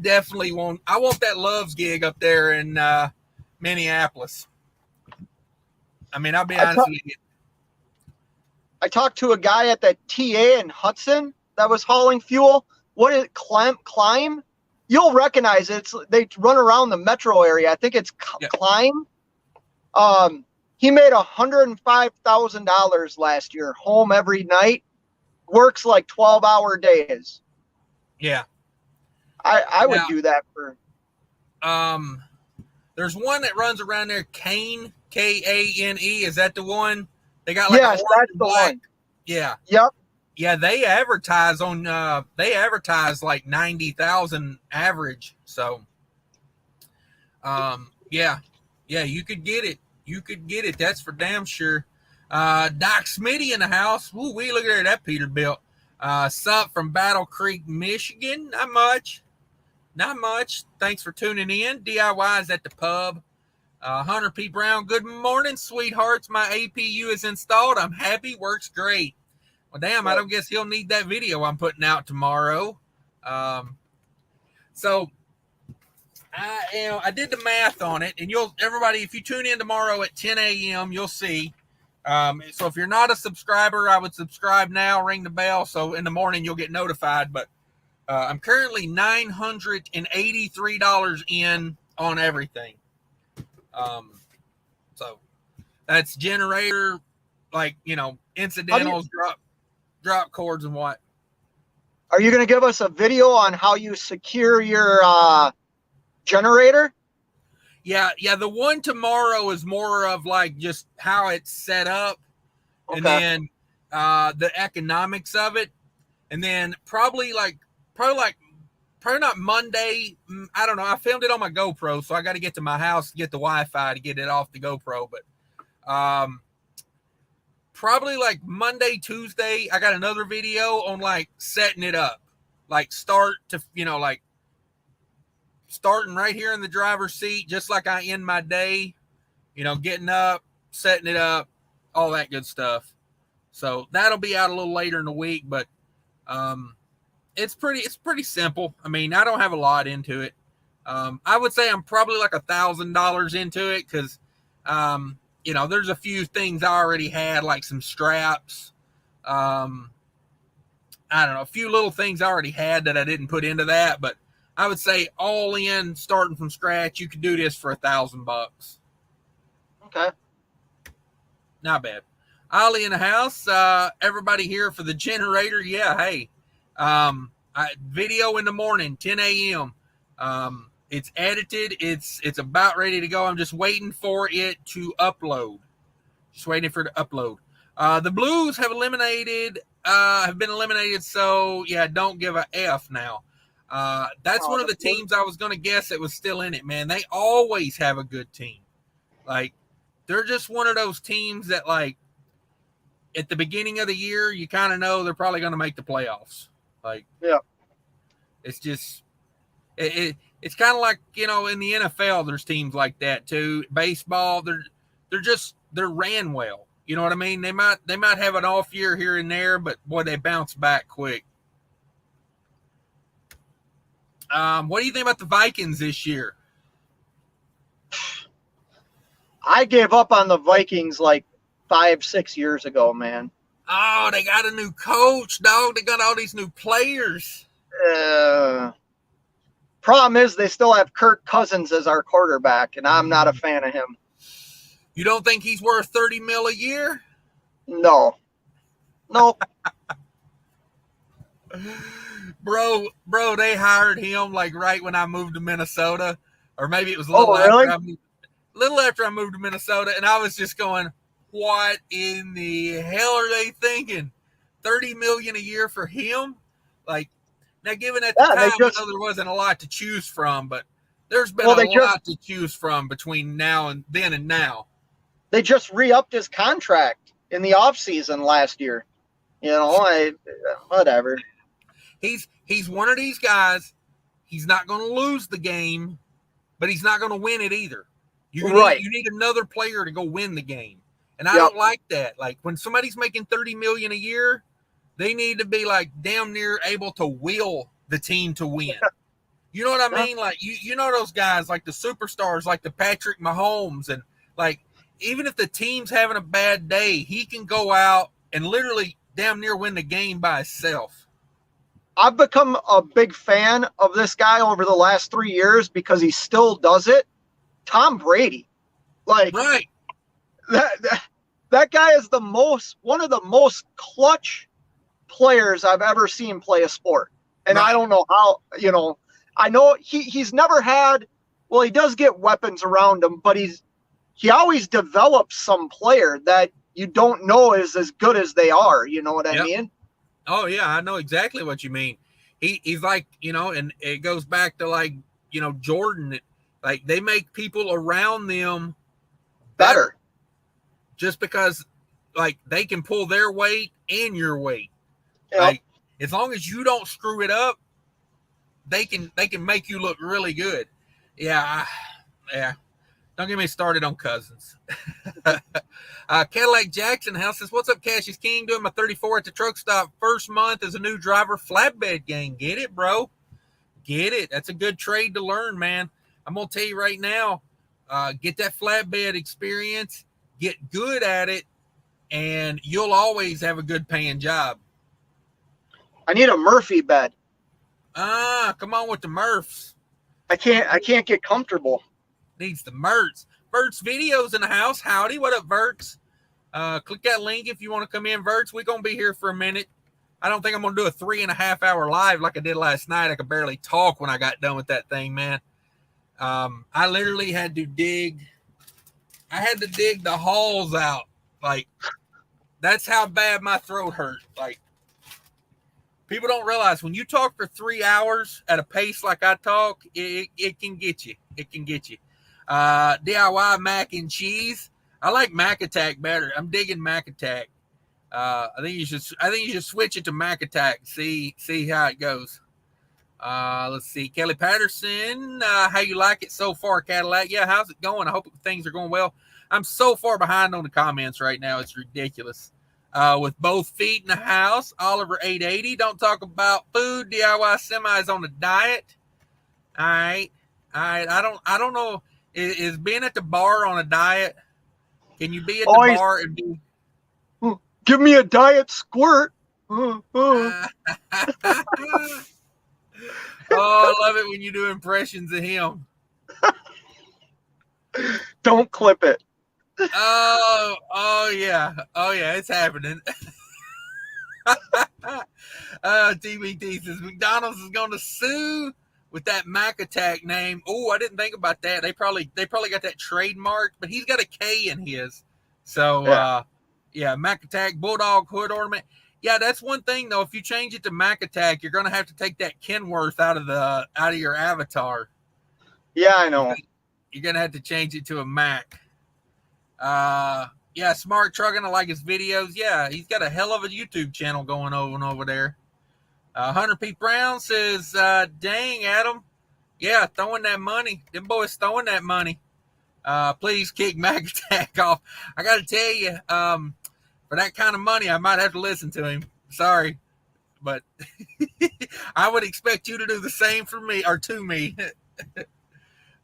definitely want that Loves gig up there in Minneapolis. I mean, I'll be honest with you. I talked to a guy at the TA in Hudson that was hauling fuel. What is it? Climb? you'll recognize it. They run around the metro area. I think it's Klein. He made $105,000 last year, home every night, works like 12-hour days. Yeah. I would do that for. There's one that runs around there, Kane, Kane. Is that the one? They got like yes, that's the one. Yeah. Yep. Yeah, they advertise like 90,000 average. So, yeah, you could get it. You could get it. That's for damn sure. Doc Smitty in the house. Woo, we look at that Peterbilt. Sup from Battle Creek, Michigan. Not much. Thanks for tuning in. DIYs at the pub. Hunter P. Brown. Good morning, sweethearts. My APU is installed. I'm happy. Works great. Well, damn, I don't guess he'll need that video I'm putting out tomorrow. So I did the math on it, and everybody, if you tune in tomorrow at 10 a.m., you'll see. So if you're not a subscriber, I would subscribe now, ring the bell, so in the morning you'll get notified. But I'm currently $983 in on everything. So that's generator, like, incidentals, drop cords and what. Are you going to give us a video on how you secure your generator? Yeah. The one tomorrow is more of like just how it's set up, and then the economics of it, and then probably not Monday. I don't know. I filmed it on my GoPro, so I got to get to my house to get the Wi-Fi to get it off the GoPro. But probably like Monday, Tuesday, I got another video on like setting it up, like start to, like starting right here in the driver's seat, just like I end my day, getting up, setting it up, all that good stuff. So that'll be out a little later in the week, but it's pretty simple. I mean, I don't have a lot into it. I would say I'm probably like $1,000 into it because, there's a few things I already had, like some straps. I don't know, a few little things I already had that I didn't put into that, but I would say all in, starting from scratch, you could do this for $1,000. Okay. Not bad. Ollie in the house. Everybody here for the generator. Yeah, hey. Video in the morning, 10 a.m. It's edited. It's about ready to go. I'm just waiting for it to upload. Just waiting for it to upload. The Blues have been eliminated. So yeah, don't give a F now. That's one of the teams I was going to guess that was still in it, man. They always have a good team. Like, they're just one of those teams that, like, at the beginning of the year, you kind of know they're probably going to make the playoffs. Like, yeah, it's just, it's kind of like, in the NFL, there's teams like that too. Baseball, they're ran well. You know what I mean? They might have an off year here and there, but boy, they bounce back quick. What do you think about the Vikings this year? I gave up on the Vikings like 5-6 years ago, man. Oh, they got a new coach, dog. They got all these new players. Problem is they still have Kirk Cousins as our quarterback, and I'm not a fan of him. You don't think he's worth $30 million a year? No. Nope. Bro, they hired him like right when I moved to Minnesota, or maybe it was a little after I moved to Minnesota, and I was just going, what in the hell are they thinking? $30 million a year for him? Like, now given at the time, I know there wasn't a lot to choose from, but there's been a lot to choose from between now and then and now. They just re-upped his contract in the offseason last year. Whatever. He's one of these guys. He's not going to lose the game, but he's not going to win it either. You need another player to go win the game. And I don't like that. Like, when somebody's making $30 million a year, they need to be like damn near able to will the team to win. You know what I mean? Like, you know those guys, like the superstars, like the Patrick Mahomes, and like, even if the team's having a bad day, he can go out and literally damn near win the game by himself. I've become a big fan of this guy over the last 3 years because he still does it. Tom Brady, like Right. that guy is one of the most clutch players I've ever seen play a sport. And Right. I don't know how, I know he's never had, well, he does get weapons around him, but he always develops some player that you don't know is as good as they are. You know what I mean? Oh yeah, I know exactly what you mean. He's like, and it goes back to like, Jordan, like they make people around them better just because like they can pull their weight and your weight. Yep. Like as long as you don't screw it up, they can make you look really good. Yeah. Don't get me started on Cousins. Cadillac Jackson House says, "What's up, Cash is King? Doing my 34 at the truck stop. First month as a new driver, flatbed gang. Get it, bro? Get it? That's a good trade to learn, man. I'm gonna tell you right now. Get that flatbed experience. Get good at it, and you'll always have a good paying job." I need a Murphy bed. Come on with the Murphs. I can't get comfortable. Needs the Mertz. Vert's videos in the house. Howdy, what up, Verts? Click that link if you want to come in, Verts. We're going to be here for a minute. I don't think I'm going to do a 3.5 hour live like I did last night. I could barely talk when I got done with that thing, man. I literally had to dig the halls out. Like, that's how bad my throat hurt. Like, people don't realize when you talk for 3 hours at a pace like I talk, it can get you. It can get you. DIY mac and cheese. I like Mac Attack better. I'm digging Mac Attack. I think you should switch it to Mac Attack. See how it goes. Let's see. Kelly Patterson, how you like it so far, Cadillac? Yeah, how's it going? I hope things are going well. I'm so far behind on the comments right now. It's ridiculous. With both feet in the house, Oliver 880. Don't talk about food. DIY semis on a diet. All right. I don't know. Is being at the bar on a diet? Can you be at the bar and be? Give me a diet squirt. Oh, I love it when you do impressions of him. Don't clip it. Oh yeah, it's happening. TBT says McDonald's is going to sue with that Mac Attack name. Oh, I didn't think about that. They probably got that trademarked, but he's got a K in his. So yeah, Mac Attack Bulldog hood ornament. Yeah, that's one thing though. If you change it to Mac Attack, you're going to have to take that Kenworth out of your avatar. Yeah, I know. You're going to have to change it to a Mac. Yeah, Smart Trucking. I like his videos. Yeah, he's got a hell of a YouTube channel going on over there. Hunter P. Brown says, dang, Adam. Yeah, throwing that money. Them boys throwing that money. Please kick Mac Attack off. I got to tell you, for that kind of money, I might have to listen to him. Sorry. But I would expect you to do the same for me or to me.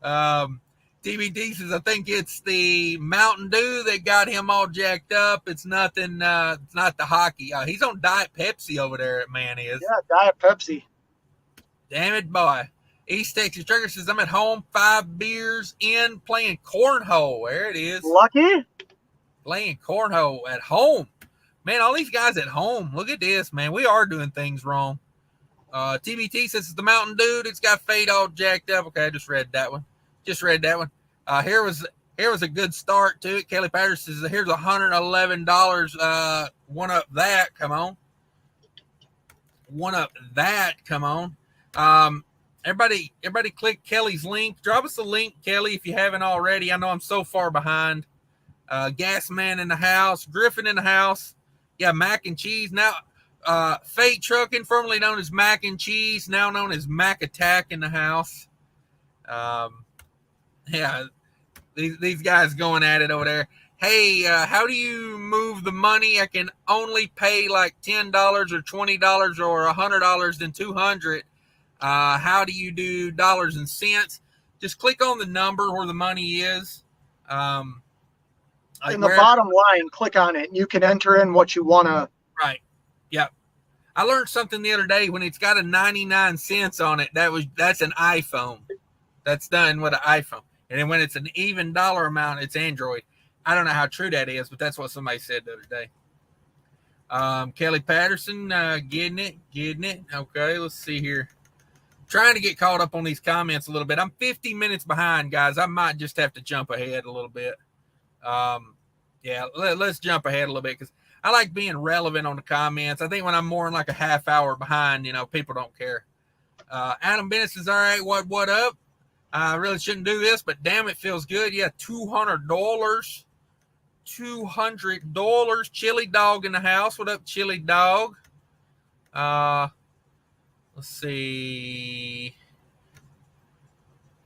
DVD says, I think it's the Mountain Dew that got him all jacked up. It's nothing. It's not the hockey. He's on Diet Pepsi over there, man is. Yeah, Diet Pepsi. Damn it, boy. East Texas Trucker says, I'm at home, 5 beers in, playing cornhole. There it is. Lucky? Playing cornhole at home. Man, all these guys at home. Look at this, man. We are doing things wrong. TBT says, it's the Mountain Dew. It's got Fade all jacked up. Okay, I just read that one. Here was a good start to it. Kelly Patterson says, here's $111. One up that. Come on. Everybody click Kelly's link. Drop us a link, Kelly, if you haven't already. I know I'm so far behind. Gas Man in the house. Griffin in the house. Yeah, Mac and Cheese. Now, Fate Trucking, formerly known as Mac and Cheese, now known as Mac Attack in the house. Yeah, these guys going at it over there. Hey, how do you move the money? I can only pay like $10 or $20 or $100 than $200. How do you do dollars and cents? Just click on the number where the money is. In the bottom line, click on it. You can enter in what you want to. Right. Yep. I learned something the other day. When it's got a 99 cents on it, that's an iPhone. That's done with an iPhone. And then when it's an even dollar amount, it's Android. I don't know how true that is, but that's what somebody said the other day. Kelly Patterson, getting it. Okay, let's see here. Trying to get caught up on these comments a little bit. I'm 50 minutes behind, guys. I might just have to jump ahead a little bit. Let's jump ahead a little bit because I like being relevant on the comments. I think when I'm more than like a half hour behind, people don't care. Adam Bennett says, all right, what up? I really shouldn't do this, but damn, it feels good. Yeah, $200. $200. Chili Dog in the house. What up, Chili Dog? Let's see.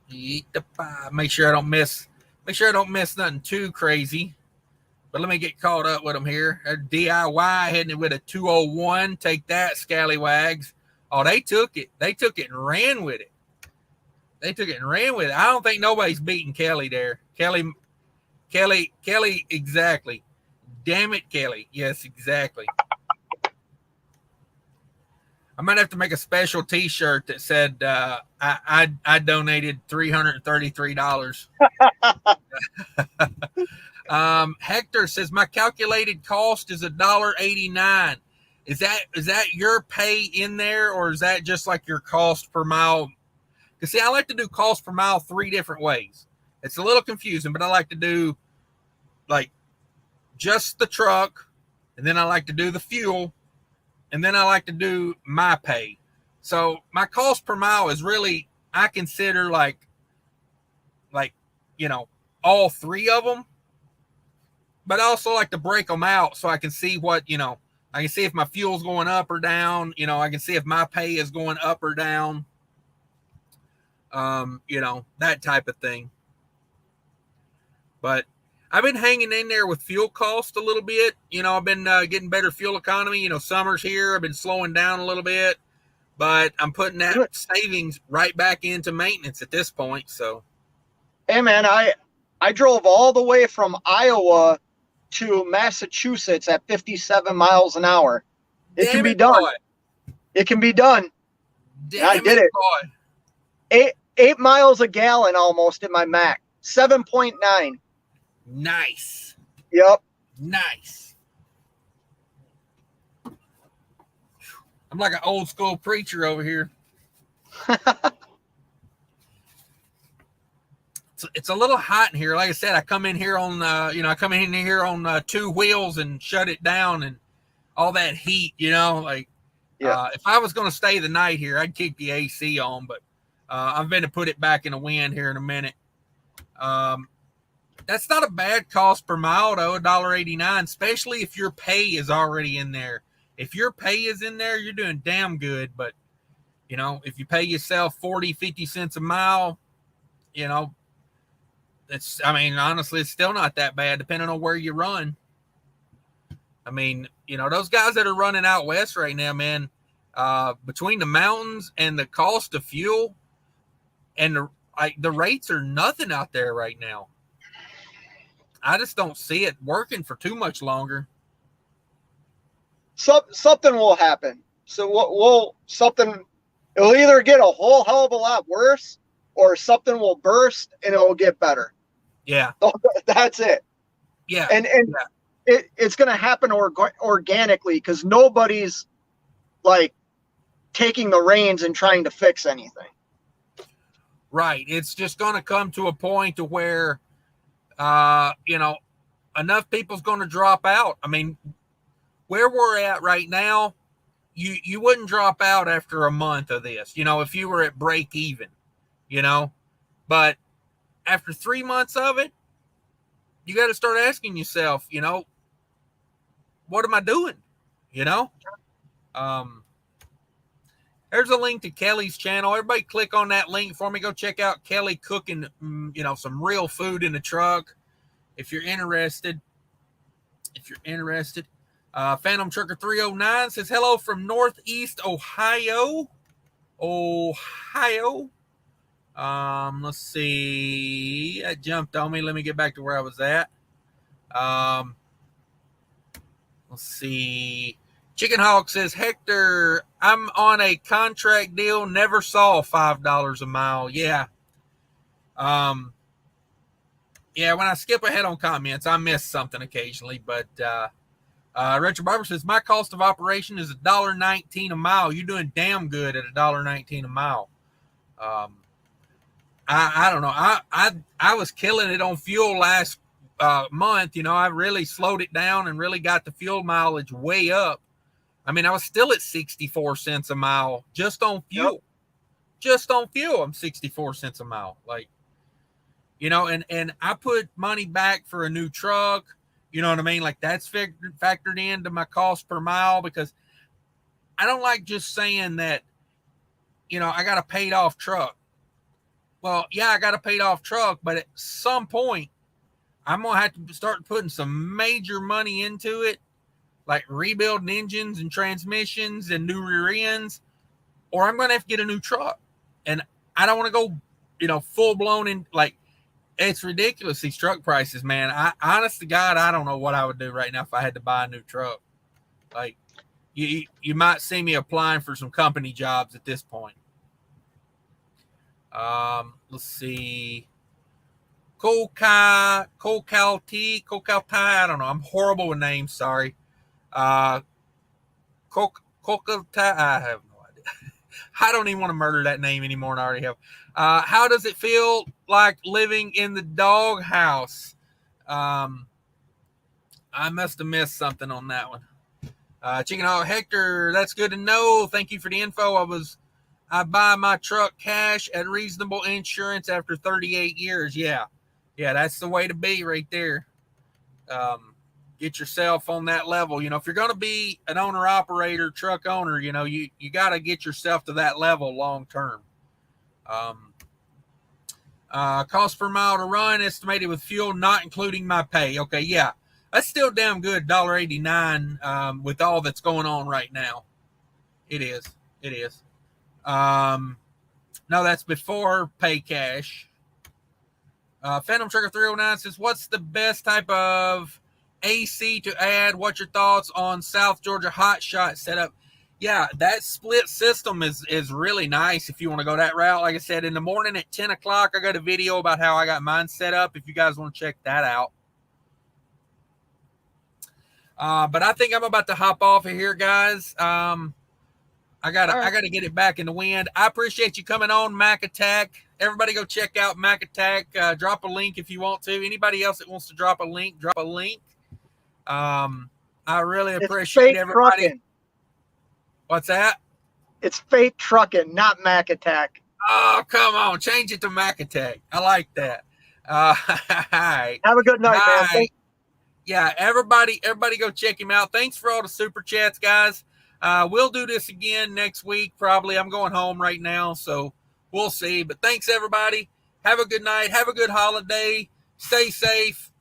Eat the pie. Make sure I don't miss nothing too crazy. But let me get caught up with them here. DIY heading with a 201. Take that, scallywags. Oh, they took it. They took it and ran with it. I don't think nobody's beating Kelly there. Kelly, exactly. Damn it, Kelly. Yes, exactly. I might have to make a special T-shirt that said I donated $333. Hector says my calculated cost is $1.89. Is that your pay in there, or is that just like your cost per mile? Because see, I like to do cost per mile 3 different ways. It's a little confusing, but I like to do like just the truck, and then I like to do the fuel, and then I like to do my pay. So my cost per mile is really, I consider like all 3 of them, but I also like to break them out so I can see what, I can see if my fuel's going up or down. I can see if my pay is going up or down. That type of thing. But I've been hanging in there with fuel cost a little bit. I've been getting better fuel economy. Summer's here. I've been slowing down a little bit, but I'm putting that savings right back into maintenance at this point. So, hey man, I drove all the way from Iowa to Massachusetts at 57 miles an hour. It can be done. It can be done. I did it. Boy. 8 miles a gallon almost in my Mac. 7.9. Nice. Yep. Nice. I'm like an old school preacher over here. It's a little hot in here. Like I said, I come in here on 2 wheels and shut it down, and all that heat. If I was going to stay the night here, I'd keep the AC on, but I'm going to put it back in the wind here in a minute. That's not a bad cost per mile, though, $1.89, especially if your pay is already in there. If your pay is in there, you're doing damn good. But, if you pay yourself 40, 50 cents a mile, honestly, it's still not that bad, depending on where you run. Those guys that are running out west right now, man, between the mountains and the cost of fuel and the rates are nothing out there right now. I just don't see it working for too much longer. Something will happen. So it'll either get a whole hell of a lot worse, or something will burst and it will get better. Yeah. That's it. Yeah. And it's going to happen organically, because nobody's like taking the reins and trying to fix anything. Right. It's just going to come to a point to where, enough people's going to drop out. Where we're at right now, you wouldn't drop out after a month of this, if you were at break even, but after 3 months of it, you got to start asking yourself, what am I doing? There's a link to Kelly's channel. Everybody click on that link for me. Go check out Kelly cooking, some real food in the truck. If you're interested. Phantom Trucker 309 says, hello from Northeast Ohio. Let's see. That jumped on me. Let me get back to where I was at. Let's see. Chicken Hawk says, Hector, I'm on a contract deal, never saw $5 a mile. Yeah. Yeah, when I skip ahead on comments, I miss something occasionally, but Richard Barber says, my cost of operation is $1.19 a mile. You're doing damn good at $1.19 a mile. I don't know. I was killing it on fuel last month. You know, I really slowed it down and really got the fuel mileage way up. I mean, I was still at 64 cents a mile just on fuel. Yep. Just on fuel, I'm 64 cents a mile. Like, you know, and I put money back for a new truck. You know what I mean? Like, that's factored into my cost per mile, because I don't like just saying that, you know, I got a paid off truck. Well, yeah, I got a paid off truck, but at some point, I'm going to have to start putting some major money into it, like rebuilding engines and transmissions and new rear ends, or I'm going to have to get a new truck. And I don't want to go, you know, full blown in. Like, it's ridiculous, these truck prices, man. Honest to God, I don't know what I would do right now if I had to buy a new truck. Like, you might see me applying for some company jobs at this point. Let's see. Kolkalti, I don't know. I'm horrible with names, sorry. Kolkalti, I have no idea. I don't even want to murder that name anymore, and I already have. How does it feel like living in the dog house? I must have missed something on that one. Chicken Hawk Hector, that's good to know. Thank you for the info. I buy my truck cash at reasonable insurance after 38 years. Yeah, that's the way to be right there. Get yourself on that level. You know, if you're going to be an owner-operator, truck owner, you know, you got to get yourself to that level long term. Cost per mile to run estimated with fuel, not including my pay. Okay, yeah, that's still damn good, $1.89 with all that's going on right now. It is. No, that's before pay cash. Phantom Trucker 309 says, what's the best type of AC to add? What's your thoughts on South Georgia hot shot setup? Yeah, that split system is really nice if you want to go that route. Like I said, in the morning at 10 o'clock, I got a video about how I got mine set up if you guys want to check that out. But I think I'm about to hop off of here, guys. I gotta get it back in the wind. I appreciate you coming on, Mac Attack. Everybody go check out Mac Attack. Drop a link if you want to. Anybody else that wants to drop a link, drop a link. I really appreciate everybody. Trucking. What's that? It's Fate Trucking, not Mac Attack. Oh, come on. Change it to Mac Attack. I like that. Have a good night, man. Yeah, everybody go check him out. Thanks for all the super chats, guys. We'll do this again next week, probably. I'm going home right now, so we'll see. But thanks, everybody. Have a good night. Have a good holiday. Stay safe.